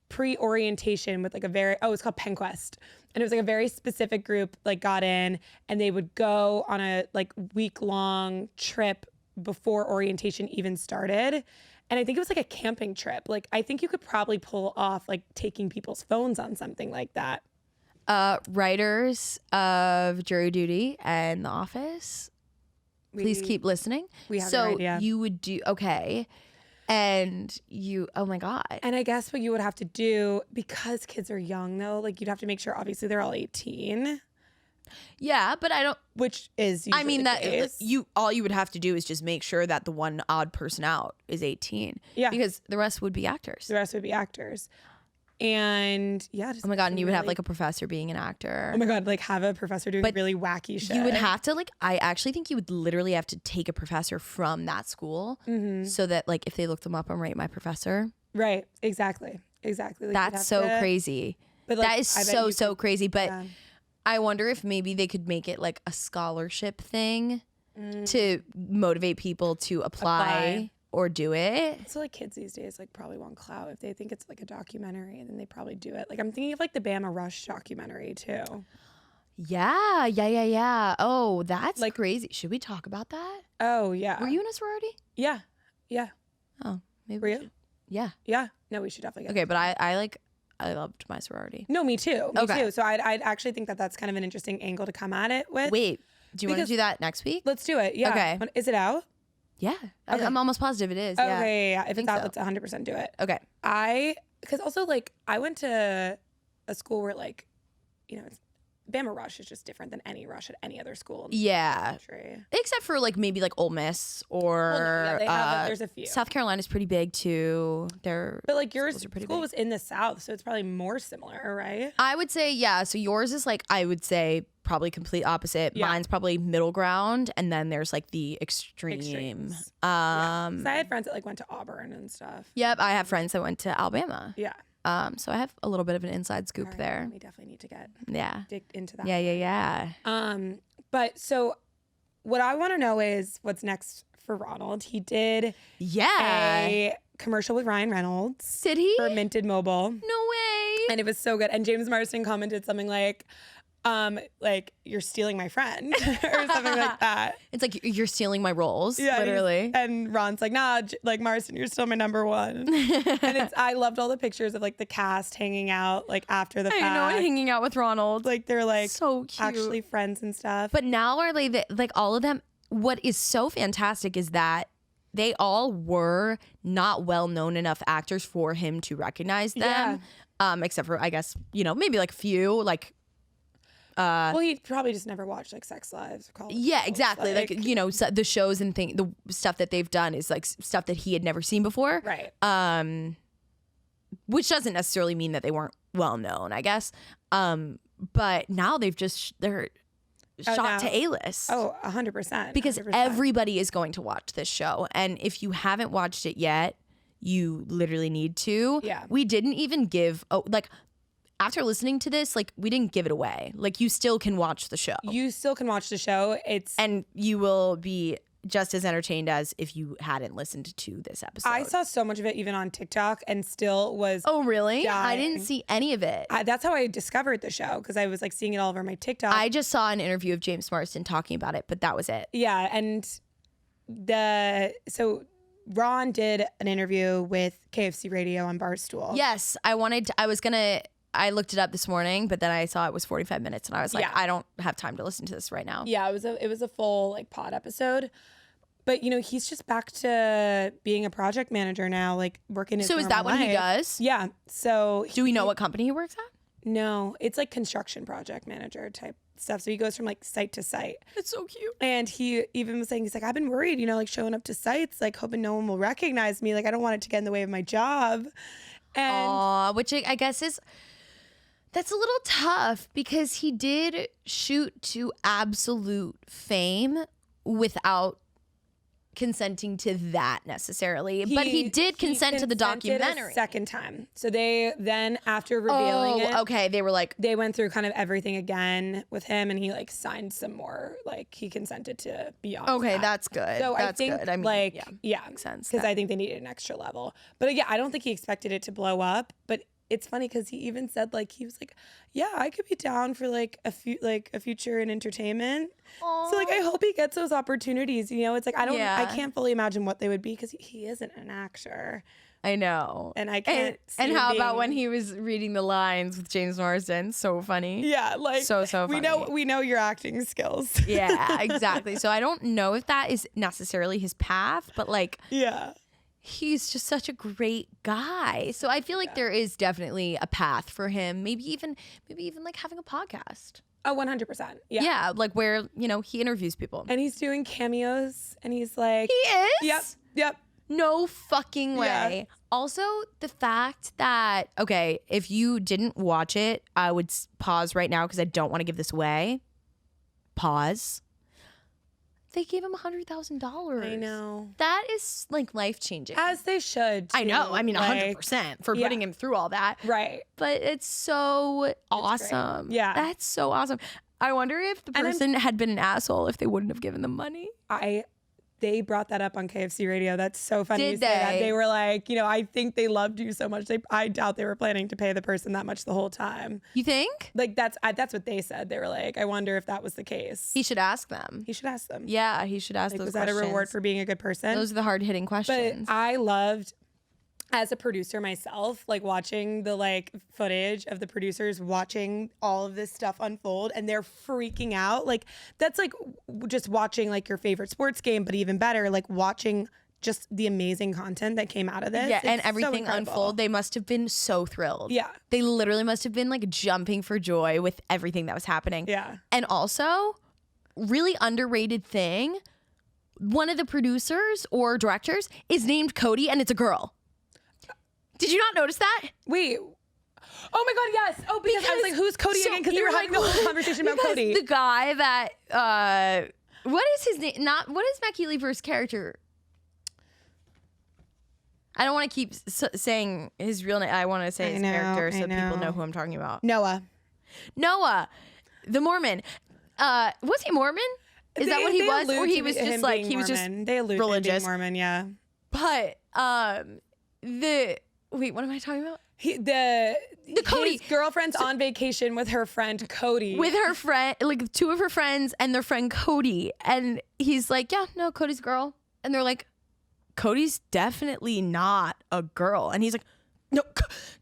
[SPEAKER 4] pre-orientation with like it's called Penn Quest, and it was like a very specific group like got in, and they would go on a like week-long trip before orientation even started. And I think it was like a camping trip. Like I think you could probably pull off like taking people's phones on something like that.
[SPEAKER 3] Writers of Jury Duty and The Office, please keep listening.
[SPEAKER 4] We have an idea.
[SPEAKER 3] You would do and you, oh my God.
[SPEAKER 4] And I guess what you would have to do, because kids are young though, like you'd have to make sure obviously they're all 18.
[SPEAKER 3] Yeah, but I don't.
[SPEAKER 4] Which is usually
[SPEAKER 3] I mean, that
[SPEAKER 4] case.
[SPEAKER 3] all you would have to do is just make sure that the one odd person out is 18.
[SPEAKER 4] Yeah,
[SPEAKER 3] because the rest would be actors.
[SPEAKER 4] And yeah.
[SPEAKER 3] Oh my God, and you would have like a professor being an actor.
[SPEAKER 4] Oh my God, like have a professor doing really wacky shit.
[SPEAKER 3] You would have to like. I actually think you would literally have to take a professor from that school, so that like if they look them up and rate my professor.
[SPEAKER 4] Right. Exactly. Like,
[SPEAKER 3] that's so crazy. But like, that is so crazy. But. Yeah. I wonder if maybe they could make it like a scholarship thing to motivate people to apply or do it.
[SPEAKER 4] So like kids these days like probably want clout. If they think it's like a documentary, then they probably do it. Like I'm thinking of like the Bama Rush documentary too.
[SPEAKER 3] Yeah. Oh, that's like crazy. Should we talk about that?
[SPEAKER 4] Oh yeah.
[SPEAKER 3] Were you in a sorority?
[SPEAKER 4] Yeah.
[SPEAKER 3] Oh, maybe.
[SPEAKER 4] Were you?
[SPEAKER 3] Yeah.
[SPEAKER 4] No, we should definitely
[SPEAKER 3] get but I loved my sorority.
[SPEAKER 4] No, me too. Me too. So I'd actually think that that's kind of an interesting angle to come at it with.
[SPEAKER 3] Wait, do you want to do that next week?
[SPEAKER 4] Let's do it. Yeah.
[SPEAKER 3] Okay.
[SPEAKER 4] Is it out?
[SPEAKER 3] Yeah. Okay. I'm almost positive it is.
[SPEAKER 4] Okay. Yeah. If it's out, let's 100% do it.
[SPEAKER 3] Okay.
[SPEAKER 4] Because also like I went to a school where like, it's Bama Rush is just different than any rush at any other school in the country.
[SPEAKER 3] Except for like maybe like Ole Miss or
[SPEAKER 4] there's a few.
[SPEAKER 3] South Carolina's pretty big too. But
[SPEAKER 4] like your school was in the South, so it's probably more similar, right?
[SPEAKER 3] I would say yeah. So yours is like I would say probably complete opposite. Yeah. Mine's probably middle ground, and then there's like the extremes.
[SPEAKER 4] So I had friends that like went to Auburn and stuff.
[SPEAKER 3] Yep, I have friends that went to Alabama.
[SPEAKER 4] Yeah.
[SPEAKER 3] So I have a little bit of an inside scoop there.
[SPEAKER 4] We definitely need to get dig into that.
[SPEAKER 3] Yeah.
[SPEAKER 4] But so what I want to know is what's next for Ronald. He did a commercial with Ryan Reynolds.
[SPEAKER 3] Did he?
[SPEAKER 4] For Minted Mobile.
[SPEAKER 3] No way.
[SPEAKER 4] And it was so good. And James Marsden commented something like you're stealing my friend or something like that.
[SPEAKER 3] It's like you're stealing my roles, literally.
[SPEAKER 4] And Ron's like, nah, like Marsden, you're still my number one. And I loved all the pictures of like the cast hanging out like after the fact.
[SPEAKER 3] I know, hanging out with Ronald.
[SPEAKER 4] Like they're like
[SPEAKER 3] so cute.
[SPEAKER 4] Actually friends and stuff.
[SPEAKER 3] But now are they like all of them? What is so fantastic is that they all were not well known enough actors for him to recognize them. Except for I guess maybe like a few like.
[SPEAKER 4] Well, he probably just never watched like Sex Lives or College.
[SPEAKER 3] Yeah, exactly. Like so the shows and the stuff that they've done is like stuff that he had never seen before.
[SPEAKER 4] Right.
[SPEAKER 3] Which doesn't necessarily mean that they weren't well known, I guess. But now they're shot to A-list.
[SPEAKER 4] Oh, 100%.
[SPEAKER 3] Because
[SPEAKER 4] 100%.
[SPEAKER 3] everybody is going to watch this show, and if you haven't watched it yet, you literally need to.
[SPEAKER 4] Yeah.
[SPEAKER 3] We didn't even give after listening to this, like we didn't give it away. Like you still can watch the show.
[SPEAKER 4] You still can watch the show.
[SPEAKER 3] And you will be just as entertained as if you hadn't listened to this episode.
[SPEAKER 4] I saw so much of it even on TikTok and still was.
[SPEAKER 3] Oh, really?
[SPEAKER 4] Dying.
[SPEAKER 3] I didn't see any of it.
[SPEAKER 4] That's how I discovered the show because I was like seeing it all over my TikTok.
[SPEAKER 3] I just saw an interview of James Marsden talking about it, but that was it.
[SPEAKER 4] Yeah. And so Ron did an interview with KFC Radio on Barstool.
[SPEAKER 3] Yes. I looked it up this morning, but then I saw it was 45 minutes and I was like, I don't have time to listen to this right now.
[SPEAKER 4] Yeah, it was a full like pod episode. But he's just back to being a project manager now, like working his
[SPEAKER 3] So is that what he does?
[SPEAKER 4] Yeah. So
[SPEAKER 3] do we know what company he works at?
[SPEAKER 4] No, it's like construction project manager type stuff. So he goes from like site to site.
[SPEAKER 3] It's so cute.
[SPEAKER 4] And he even was saying, he's like, I've been worried, like showing up to sites, like hoping no one will recognize me. Like I don't want it to get in the way of my job. And
[SPEAKER 3] which I guess that's a little tough because he did shoot to absolute fame without consenting to that necessarily, but he did consent to the documentary
[SPEAKER 4] a second time. So they then, after revealing it,
[SPEAKER 3] okay, they were like,
[SPEAKER 4] they went through kind of everything again with him, and he like signed some more, like he consented to beyond.
[SPEAKER 3] Okay, that's good.
[SPEAKER 4] So
[SPEAKER 3] that's
[SPEAKER 4] I think
[SPEAKER 3] good. I mean,
[SPEAKER 4] like yeah,
[SPEAKER 3] makes sense
[SPEAKER 4] because I think they needed an extra level. But yeah, I don't think he expected it to blow up, but. It's funny because he even said like he was like, yeah, I could be down for like a future in entertainment.
[SPEAKER 3] Aww.
[SPEAKER 4] So like I hope he gets those opportunities. It's like I can't fully imagine what they would be because he isn't an actor.
[SPEAKER 3] I know,
[SPEAKER 4] and I can't.
[SPEAKER 3] And how about when he was reading the lines with James Marsden? So funny.
[SPEAKER 4] Yeah, like
[SPEAKER 3] so funny.
[SPEAKER 4] We know your acting skills.
[SPEAKER 3] Yeah, exactly. So I don't know if that is necessarily his path, but like
[SPEAKER 4] yeah.
[SPEAKER 3] He's just such a great guy. So I feel like there is definitely a path for him. Maybe even like having a podcast.
[SPEAKER 4] Oh, 100%. Yeah.
[SPEAKER 3] Yeah, like where, he interviews people.
[SPEAKER 4] And he's doing cameos and he's like...
[SPEAKER 3] He is?
[SPEAKER 4] Yep.
[SPEAKER 3] No fucking way.
[SPEAKER 4] Yeah.
[SPEAKER 3] Also, the fact that, okay, if you didn't watch it, I would pause right now because I don't want to give this away. Pause. They gave him $100,000.
[SPEAKER 4] I know.
[SPEAKER 3] That is like life-changing.
[SPEAKER 4] As they should, too.
[SPEAKER 3] I know. I mean, 100% for putting him through all that.
[SPEAKER 4] Right.
[SPEAKER 3] But it's so awesome.
[SPEAKER 4] Yeah.
[SPEAKER 3] That's so awesome. I wonder if the person had been an asshole if they wouldn't have given them money.
[SPEAKER 4] They brought that up on KFC Radio. That's so funny
[SPEAKER 3] Did
[SPEAKER 4] you say
[SPEAKER 3] they?
[SPEAKER 4] that. They were like, I think they loved you so much. I doubt they were planning to pay the person that much the whole time.
[SPEAKER 3] You think?
[SPEAKER 4] Like that's what they said. They were like, I wonder if that was the case.
[SPEAKER 3] He should ask them.
[SPEAKER 4] He should ask them.
[SPEAKER 3] Yeah, he should ask
[SPEAKER 4] Like,
[SPEAKER 3] those
[SPEAKER 4] was
[SPEAKER 3] questions.
[SPEAKER 4] that a reward for being a good person?
[SPEAKER 3] Those are the hard-hitting questions.
[SPEAKER 4] But I loved, as a producer myself, like watching the like footage of the producers watching all of this stuff unfold and they're freaking out. Like that's like just watching like your favorite sports game, but even better, like watching just the amazing content that came out of this.
[SPEAKER 3] Yeah,
[SPEAKER 4] It's
[SPEAKER 3] and
[SPEAKER 4] so
[SPEAKER 3] everything
[SPEAKER 4] incredible.
[SPEAKER 3] unfold. They must have been so thrilled.
[SPEAKER 4] Yeah.
[SPEAKER 3] They literally must have been like jumping for joy with everything that was happening.
[SPEAKER 4] Yeah.
[SPEAKER 3] And also, really underrated thing, one of the producers or directors is named Cody and it's a girl. Did you not notice that?
[SPEAKER 4] Wait. Oh my God, yes. Oh, because I was like, who's Cody again? Because they were having a whole conversation about Cody.
[SPEAKER 3] The guy that, what is his name? What is Mackie Lever's character? I don't want to keep saying his real name. I want to say his character so people know who I'm talking about.
[SPEAKER 4] Noah,
[SPEAKER 3] the Mormon. Was he Mormon? Is that what he was? Or he was just like, he was just
[SPEAKER 4] they allude
[SPEAKER 3] religious.
[SPEAKER 4] to being Mormon, yeah.
[SPEAKER 3] But wait, what am I talking about?
[SPEAKER 4] The
[SPEAKER 3] Cody.
[SPEAKER 4] His girlfriend's on vacation with her friend Cody.
[SPEAKER 3] With her friend, like 2 of her friends and their friend Cody. And he's like, yeah, no, Cody's a girl. And they're like, Cody's definitely not a girl. And he's like, no,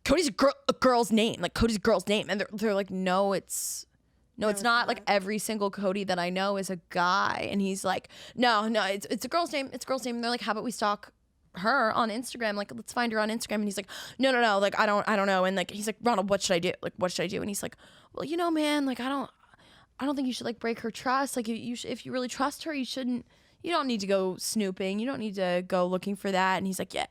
[SPEAKER 3] Cody's a girl's name. Like, Cody's a girl's name. And they're like, no, it's not. Like, every single Cody that I know is a guy. And he's like, no, it's a girl's name. It's a girl's name. And they're like, how about we stalk her on Instagram? Like, let's find her on Instagram. And he's like, no, like, I don't know. And like, he's like, Ronald, what should I do? Like, what should I do? And he's like, well, man, like, I don't think you should like break her trust. Like, if you really trust her, you don't need to go snooping. You don't need to go looking for that. And he's like, yeah,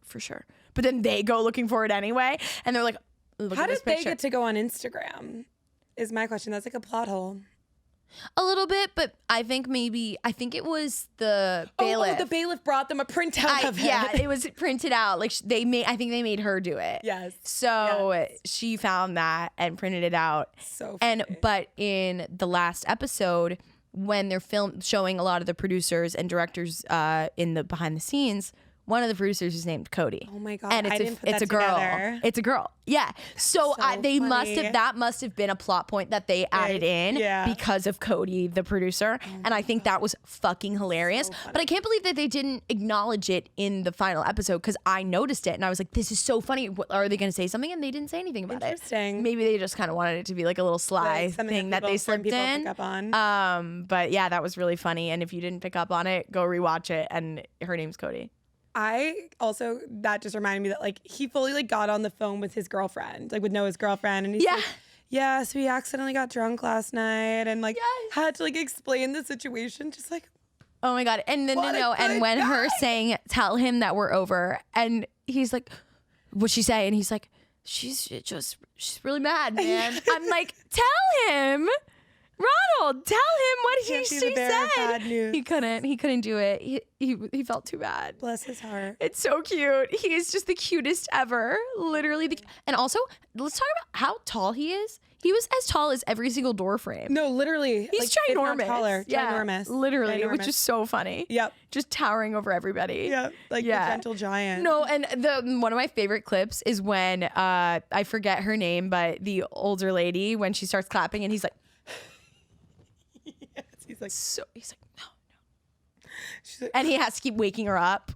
[SPEAKER 3] for sure. But then they go looking for it anyway. And they're like, look
[SPEAKER 4] how
[SPEAKER 3] at this
[SPEAKER 4] did they
[SPEAKER 3] picture.
[SPEAKER 4] get to go on Instagram? Is my question. That's like a plot hole.
[SPEAKER 3] A little bit, but I think it was the bailiff.
[SPEAKER 4] Oh, the bailiff brought them a printout of it.
[SPEAKER 3] Yeah, it was printed out. Like I think they made her do it.
[SPEAKER 4] Yes.
[SPEAKER 3] So she found that and printed it out.
[SPEAKER 4] So funny.
[SPEAKER 3] But in the last episode, when they're showing a lot of the producers and directors in the behind the scenes, one of the producers is named Cody.
[SPEAKER 4] Oh my God.
[SPEAKER 3] And it's a girl.
[SPEAKER 4] Together.
[SPEAKER 3] It's a girl. Yeah. So they
[SPEAKER 4] funny.
[SPEAKER 3] that must have been a plot point that they added in because of Cody, the producer. And I think that was fucking hilarious. But I can't believe that they didn't acknowledge it in the final episode, because I noticed it and I was like, this is so funny. Are they going to say something? And they didn't say anything about
[SPEAKER 4] Interesting.
[SPEAKER 3] it. Maybe they just kind of wanted it to be like a little sly thing that they slipped in.
[SPEAKER 4] Pick up on.
[SPEAKER 3] But yeah, that was really funny. And if you didn't pick up on it, go rewatch it. And her name's Cody.
[SPEAKER 4] That just reminded me that like he fully like got on the phone with his girlfriend, like with Noah's girlfriend, and he's like, yeah, so he accidentally got drunk last night and like had to like explain the situation, just like,
[SPEAKER 3] oh my God. And then and when her saying, tell him that we're over, and he's like, what'd she say? And he's like, she's really mad, man. I'm like, tell him. Ronald, tell him what she said.
[SPEAKER 4] Bad news.
[SPEAKER 3] He couldn't do it. He felt too bad.
[SPEAKER 4] Bless his heart.
[SPEAKER 3] It's so cute. He is just the cutest ever. Literally. And also, let's talk about how tall he is. He was as tall as every single door frame.
[SPEAKER 4] No, literally.
[SPEAKER 3] He's
[SPEAKER 4] like,
[SPEAKER 3] ginormous.
[SPEAKER 4] If not taller.
[SPEAKER 3] Yeah,
[SPEAKER 4] ginormous.
[SPEAKER 3] literally,
[SPEAKER 4] Ginormous.
[SPEAKER 3] which is so funny.
[SPEAKER 4] Yep.
[SPEAKER 3] Just towering over everybody.
[SPEAKER 4] Yep. Like the gentle giant.
[SPEAKER 3] No, and one of my favorite clips is when I forget her name, but the older lady, when she starts clapping and he's like,
[SPEAKER 4] He's like,
[SPEAKER 3] no. Like, and he has to keep waking her up.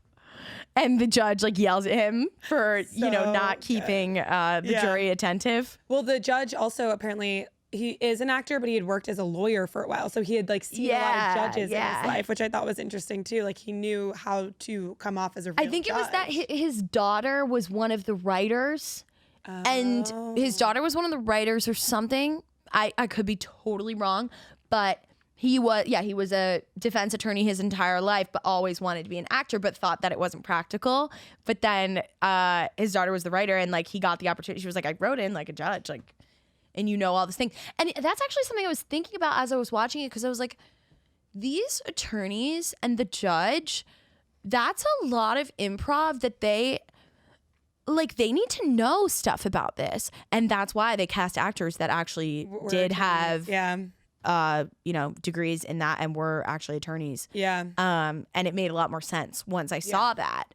[SPEAKER 3] And the judge like yells at him for, not keeping the jury attentive.
[SPEAKER 4] Well, the judge also apparently, he is an actor, but he had worked as a lawyer for a while. So he had like seen a lot of judges in his life, which I thought was interesting too. Like he knew how to come off as a real
[SPEAKER 3] I think
[SPEAKER 4] judge.
[SPEAKER 3] it was that his daughter was one of the writers. And his daughter was one of the writers or something. I could be totally wrong, but he was a defense attorney his entire life, but always wanted to be an actor, but thought that it wasn't practical. But then his daughter was the writer, and like he got the opportunity. She was like, I wrote in like a judge, like, and all this thing. And that's actually something I was thinking about as I was watching it, because I was like, these attorneys and the judge, that's a lot of improv that they need to know stuff about this. And that's why they cast actors that actually did have degrees in that and were actually attorneys.
[SPEAKER 4] Yeah.
[SPEAKER 3] And it made a lot more sense once I saw that.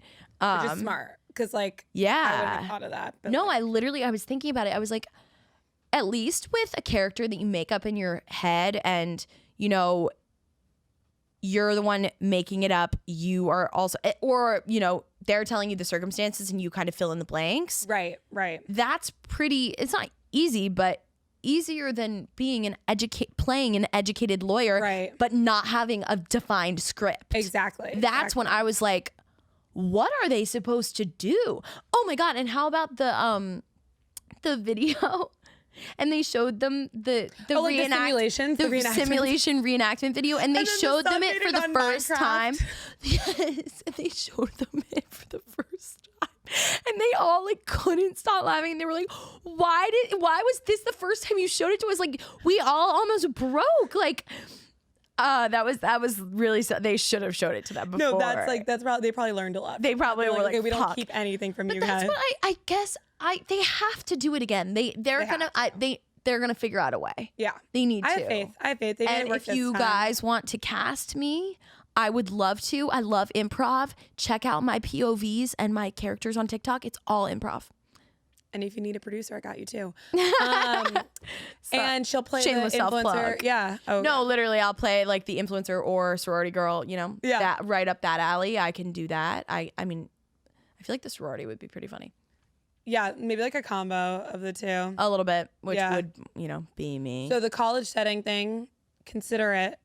[SPEAKER 4] Which is smart. Because I wouldn't have thought of that. But
[SPEAKER 3] no, I was thinking about it. I was like, at least with a character that you make up in your head and, you're the one making it up. You are also, or, they're telling you the circumstances and you kind of fill in the blanks.
[SPEAKER 4] Right.
[SPEAKER 3] That's it's not easy, but easier than being playing an educated lawyer, but not having a defined script.
[SPEAKER 4] Exactly.
[SPEAKER 3] That's when I was like, what are they supposed to do? Oh my God. And how about the video? And they showed them the
[SPEAKER 4] simulation
[SPEAKER 3] reenactment video, and they showed them it for the first time. Yes, and they showed them it for the first time. And they all couldn't stop laughing. And they were like, why was this the first time you showed it to us? Like, we all almost broke. Like, That was really, they should have showed it to them before.
[SPEAKER 4] No, that's probably, they probably learned a lot.
[SPEAKER 3] They probably were like,
[SPEAKER 4] okay, we don't
[SPEAKER 3] fuck.
[SPEAKER 4] keep anything from you
[SPEAKER 3] That's
[SPEAKER 4] guys.
[SPEAKER 3] what I guess they have to do it again. They're gonna figure out a way.
[SPEAKER 4] Yeah.
[SPEAKER 3] They need to.
[SPEAKER 4] I have faith. They made it
[SPEAKER 3] And
[SPEAKER 4] work
[SPEAKER 3] if
[SPEAKER 4] this
[SPEAKER 3] you
[SPEAKER 4] time.
[SPEAKER 3] guys want to cast me, I would love to. I love improv. Check out my POVs and my characters on TikTok. It's all improv.
[SPEAKER 4] And if you need a producer, I got you too. And she'll play
[SPEAKER 3] Shameless
[SPEAKER 4] the influencer.
[SPEAKER 3] self-plug.
[SPEAKER 4] Yeah. Oh,
[SPEAKER 3] No, literally, I'll play like the influencer or sorority girl. You know,
[SPEAKER 4] Yeah.
[SPEAKER 3] that right up that alley. I can do that. I mean, I feel like the sorority would be pretty funny.
[SPEAKER 4] Yeah, maybe like a combo of the two.
[SPEAKER 3] A little bit, which
[SPEAKER 4] Yeah.
[SPEAKER 3] would be me.
[SPEAKER 4] So the college setting thing, consider it.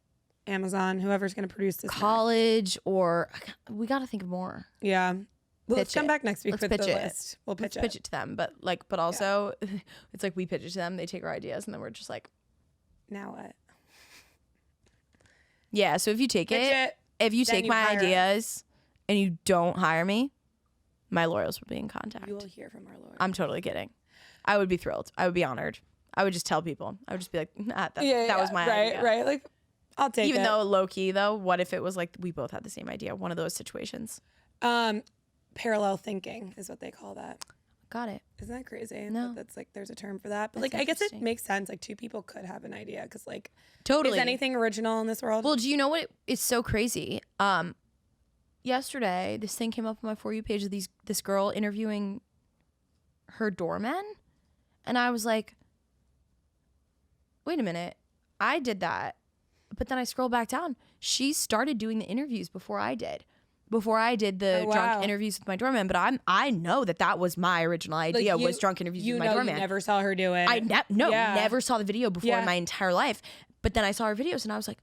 [SPEAKER 4] Amazon, whoever's going to produce this.
[SPEAKER 3] College, or we got to think of more.
[SPEAKER 4] Yeah. Well, let's
[SPEAKER 3] Pitch
[SPEAKER 4] come
[SPEAKER 3] it.
[SPEAKER 4] back next week
[SPEAKER 3] Let's
[SPEAKER 4] with
[SPEAKER 3] pitch
[SPEAKER 4] the
[SPEAKER 3] it.
[SPEAKER 4] list. We'll pitch
[SPEAKER 3] Let's pitch it to them, but also it's like we pitch it to them, they take our ideas, and then we're just like,
[SPEAKER 4] Now what?
[SPEAKER 3] yeah. So if you take
[SPEAKER 4] Pitch it.
[SPEAKER 3] if you
[SPEAKER 4] then
[SPEAKER 3] take
[SPEAKER 4] you
[SPEAKER 3] my
[SPEAKER 4] hire us.
[SPEAKER 3] ideas and you don't hire me, my lawyers will be in contact.
[SPEAKER 4] You will hear from our lawyer.
[SPEAKER 3] I'm totally kidding. I would be thrilled. I would be honored. I would just tell people. I would just be like, that was my idea.
[SPEAKER 4] Right. Like, I'll take
[SPEAKER 3] Even
[SPEAKER 4] it.
[SPEAKER 3] though low key though, what if it was like we both had the same idea? One of those situations.
[SPEAKER 4] Parallel thinking is what they call that.
[SPEAKER 3] Got it.
[SPEAKER 4] Isn't that crazy?
[SPEAKER 3] No.
[SPEAKER 4] That's like, there's a term for that. But
[SPEAKER 3] That's
[SPEAKER 4] like, I guess it
[SPEAKER 3] interesting.
[SPEAKER 4] makes sense. Like two people could have an idea because like,
[SPEAKER 3] Totally.
[SPEAKER 4] is anything original in this world?
[SPEAKER 3] Well, do you know what is so crazy? Yesterday, this thing came up on my For You page of this girl interviewing her doorman, and I was like, wait a minute, I did that. But then I scroll back down. She started doing the interviews before I did. Before I did the
[SPEAKER 4] Oh, wow.
[SPEAKER 3] drunk interviews with my doorman, but I know that was my original idea, was drunk interviews with my doorman.
[SPEAKER 4] You never saw her do it.
[SPEAKER 3] I
[SPEAKER 4] Yeah.
[SPEAKER 3] never saw the video before
[SPEAKER 4] Yeah.
[SPEAKER 3] in my entire life. But then I saw her videos and I was like,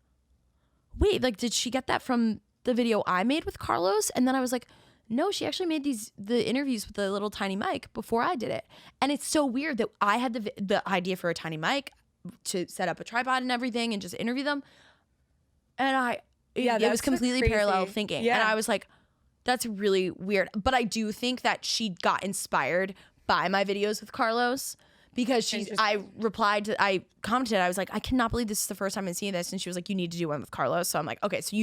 [SPEAKER 3] wait, like, did she get that from the video I made with Carlos? And then I was like, no, she actually made the interviews with the little tiny mic before I did it. And it's so weird that I had the idea for a tiny mic to set up a tripod and everything and just interview them. And it was
[SPEAKER 4] that's
[SPEAKER 3] completely
[SPEAKER 4] crazy.
[SPEAKER 3] parallel thinking.
[SPEAKER 4] Yeah.
[SPEAKER 3] And I was like, that's really weird. But I do think that she got inspired by my videos with Carlos because I commented, I was like, I cannot believe this is the first time I'm seeing this. And she was like, you need to do one with Carlos. So I'm like, okay, so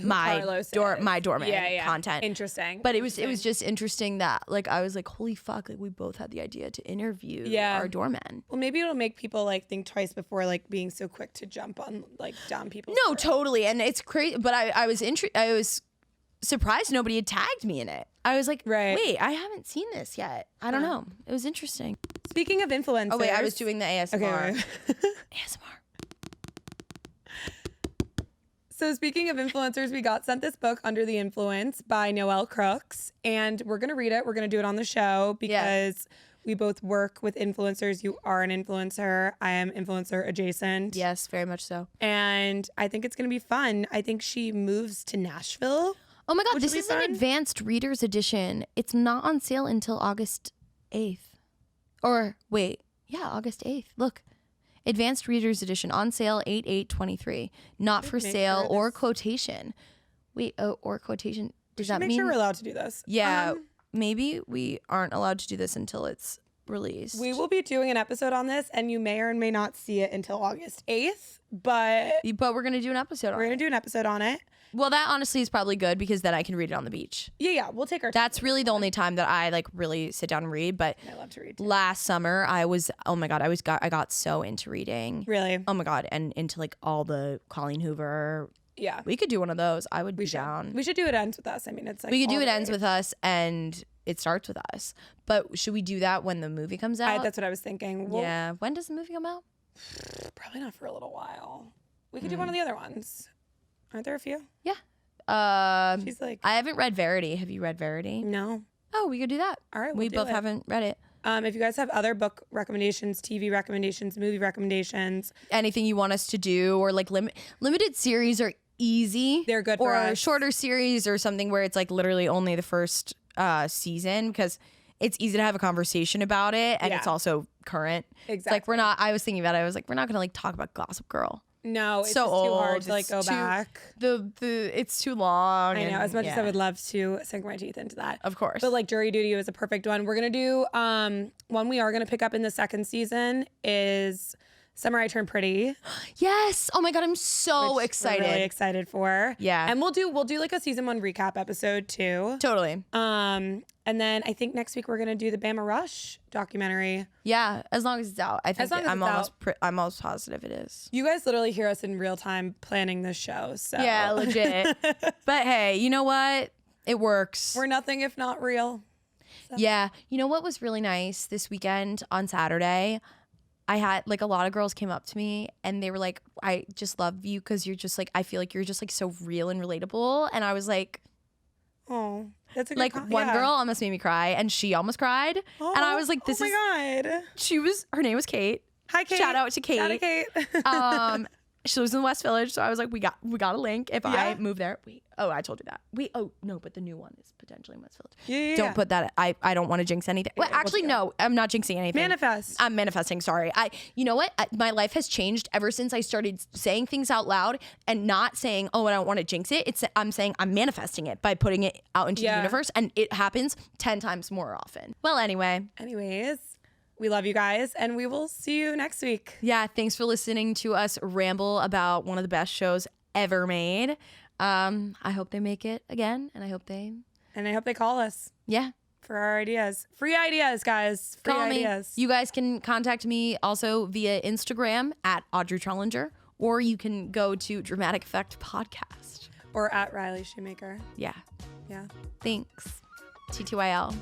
[SPEAKER 3] my
[SPEAKER 4] Carlos
[SPEAKER 3] my
[SPEAKER 4] is.
[SPEAKER 3] doorman content.
[SPEAKER 4] Interesting.
[SPEAKER 3] But it was just interesting that like I was like, holy fuck, like we both had the idea to interview our doorman.
[SPEAKER 4] Well, maybe it'll make people like think twice before like being so quick to jump on like dumb people.
[SPEAKER 3] No, totally. And it's crazy. But I was surprised nobody had tagged me in it. I was like,
[SPEAKER 4] Right.
[SPEAKER 3] wait, I haven't seen this yet. I don't know. It was interesting.
[SPEAKER 4] Speaking of influencers.
[SPEAKER 3] Oh wait, I was doing the ASMR.
[SPEAKER 4] Okay.
[SPEAKER 3] ASMR.
[SPEAKER 4] So speaking of influencers, we got sent this book, Under the Influence by Noelle Crooks, and we're going to read it. We're going to do it on the show because we both work with influencers. You are an influencer. I am influencer adjacent.
[SPEAKER 3] Yes, very much so.
[SPEAKER 4] And I think it's going to be fun. I think she moves to Nashville.
[SPEAKER 3] Oh my God,
[SPEAKER 4] Which
[SPEAKER 3] this
[SPEAKER 4] will be
[SPEAKER 3] is an
[SPEAKER 4] fun.
[SPEAKER 3] advanced reader's edition. It's not on sale until August 8th. Or wait, yeah, August 8th. Look. Advanced Reader's Edition on sale 8/8/23. Not for
[SPEAKER 4] make
[SPEAKER 3] sale
[SPEAKER 4] sure
[SPEAKER 3] or
[SPEAKER 4] this-
[SPEAKER 3] quotation. Wait, or quotation. Does that
[SPEAKER 4] Make
[SPEAKER 3] mean
[SPEAKER 4] sure we're allowed to do this.
[SPEAKER 3] Yeah, maybe we aren't allowed to do this until it's released.
[SPEAKER 4] We will be doing an episode on this, and you may or may not see it until August 8th, but
[SPEAKER 3] But we're gonna do an episode on
[SPEAKER 4] we're
[SPEAKER 3] it.
[SPEAKER 4] going to do an episode on it.
[SPEAKER 3] Well, that honestly is probably good because then I can read it on the beach.
[SPEAKER 4] Yeah, we'll take our time.
[SPEAKER 3] That's really the only time that I like really sit down and read. But
[SPEAKER 4] I love to read too.
[SPEAKER 3] last summer I was, oh my God, I got so into reading.
[SPEAKER 4] Really?
[SPEAKER 3] Oh my God, and into like all the Colleen Hoover.
[SPEAKER 4] Yeah.
[SPEAKER 3] We could do one of those. I would be
[SPEAKER 4] We should.
[SPEAKER 3] down.
[SPEAKER 4] We should do It Ends With Us. I mean, it's like
[SPEAKER 3] We could do
[SPEAKER 4] all
[SPEAKER 3] It
[SPEAKER 4] the
[SPEAKER 3] Ends
[SPEAKER 4] rage.
[SPEAKER 3] With Us and It Starts With Us. But should we do that when the movie comes out?
[SPEAKER 4] That's what I was thinking. Well,
[SPEAKER 3] Yeah. When does the movie come out?
[SPEAKER 4] probably not for a little while. We could do one of the other ones. Aren't there a few?
[SPEAKER 3] Yeah.
[SPEAKER 4] She's like,
[SPEAKER 3] I haven't read Verity. Have you read Verity?
[SPEAKER 4] no.
[SPEAKER 3] Oh, we could do that.
[SPEAKER 4] All right,
[SPEAKER 3] we
[SPEAKER 4] we'll do
[SPEAKER 3] both
[SPEAKER 4] it.
[SPEAKER 3] haven't read it.
[SPEAKER 4] If you guys have other book recommendations, TV recommendations, movie recommendations,
[SPEAKER 3] Anything you want us to do, or like limited series are easy.
[SPEAKER 4] They're good for
[SPEAKER 3] or
[SPEAKER 4] us.
[SPEAKER 3] shorter series or something where it's like literally only the first season, because it's easy to have a conversation about it and it's
[SPEAKER 4] Yeah.
[SPEAKER 3] also current. It's like
[SPEAKER 4] Exactly.
[SPEAKER 3] I was thinking about it. I was like, we're not gonna like talk about Gossip Girl.
[SPEAKER 4] no, it's
[SPEAKER 3] So
[SPEAKER 4] just too hard
[SPEAKER 3] old.
[SPEAKER 4] to like
[SPEAKER 3] It's
[SPEAKER 4] go
[SPEAKER 3] too-
[SPEAKER 4] back.
[SPEAKER 3] It's too long.
[SPEAKER 4] I know,
[SPEAKER 3] and-
[SPEAKER 4] as much as I
[SPEAKER 3] yeah.
[SPEAKER 4] would love to sink my teeth into that.
[SPEAKER 3] Of course.
[SPEAKER 4] But like Jury Duty was a perfect one. We're gonna do one we are gonna pick up in the second season is Summer I Turned Pretty.
[SPEAKER 3] Yes. Oh my God, I'm so
[SPEAKER 4] which
[SPEAKER 3] excited.
[SPEAKER 4] We're really excited for.
[SPEAKER 3] Yeah.
[SPEAKER 4] And we'll do like a season 1 recap episode too.
[SPEAKER 3] Totally.
[SPEAKER 4] And then I think next week we're gonna do the Bama Rush documentary.
[SPEAKER 3] Yeah, as long as it's out. I think
[SPEAKER 4] long as
[SPEAKER 3] I'm
[SPEAKER 4] it's
[SPEAKER 3] I'm almost positive it is.
[SPEAKER 4] You guys literally hear us in real time planning this show. So
[SPEAKER 3] Yeah, legit. But hey, you know what? It works.
[SPEAKER 4] we're nothing if not real.
[SPEAKER 3] Yeah. You know what was really nice this weekend on Saturday? I had like a lot of girls came up to me and they were like, I just love you because you're just like, I feel like you're just like so real and relatable. And I was like,
[SPEAKER 4] Oh, that's a good
[SPEAKER 3] like one girl almost made me cry and she almost cried. And I was like, this is,
[SPEAKER 4] my God.
[SPEAKER 3] her name was Kate.
[SPEAKER 4] Hi, Kate.
[SPEAKER 3] Shout out to Kate.
[SPEAKER 4] Shout out to Kate.
[SPEAKER 3] She lives in the West Village. So I was like, we got a link if I move there. I told you that. No, but the new one is potentially in West Village.
[SPEAKER 4] Yeah.
[SPEAKER 3] Don't put that. I don't want to jinx anything. Well, actually, no, I'm not jinxing anything.
[SPEAKER 4] Manifest.
[SPEAKER 3] I'm manifesting. Sorry. You know what? My life has changed ever since I started saying things out loud and not saying, oh, I don't want to jinx it. I'm saying I'm manifesting it by putting it out into the universe, and it happens 10 times more often. Well, anyways, we love you guys, and we will see you next week. Yeah, thanks for listening to us ramble about one of the best shows ever made. I hope they make it again, and I hope they
[SPEAKER 4] call us.
[SPEAKER 3] Yeah.
[SPEAKER 4] For our ideas. Free ideas, guys. Free
[SPEAKER 3] Call me.
[SPEAKER 4] ideas.
[SPEAKER 3] You guys can contact me also via Instagram at Audrey Trollinger, or you can go to Dramatic Effect Podcast.
[SPEAKER 4] Or at Riley Shoemaker.
[SPEAKER 3] Yeah.
[SPEAKER 4] Yeah.
[SPEAKER 3] Thanks. TTYL.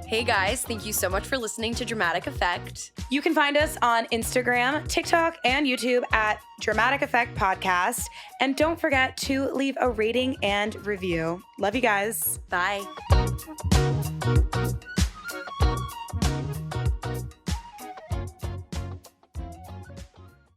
[SPEAKER 3] Hey guys, thank you so much for listening to Dramatic Effect.
[SPEAKER 1] You can find us on Instagram, TikTok, and YouTube at Dramatic Effect Podcast. And don't forget to leave a rating and review. Love you guys.
[SPEAKER 3] Bye.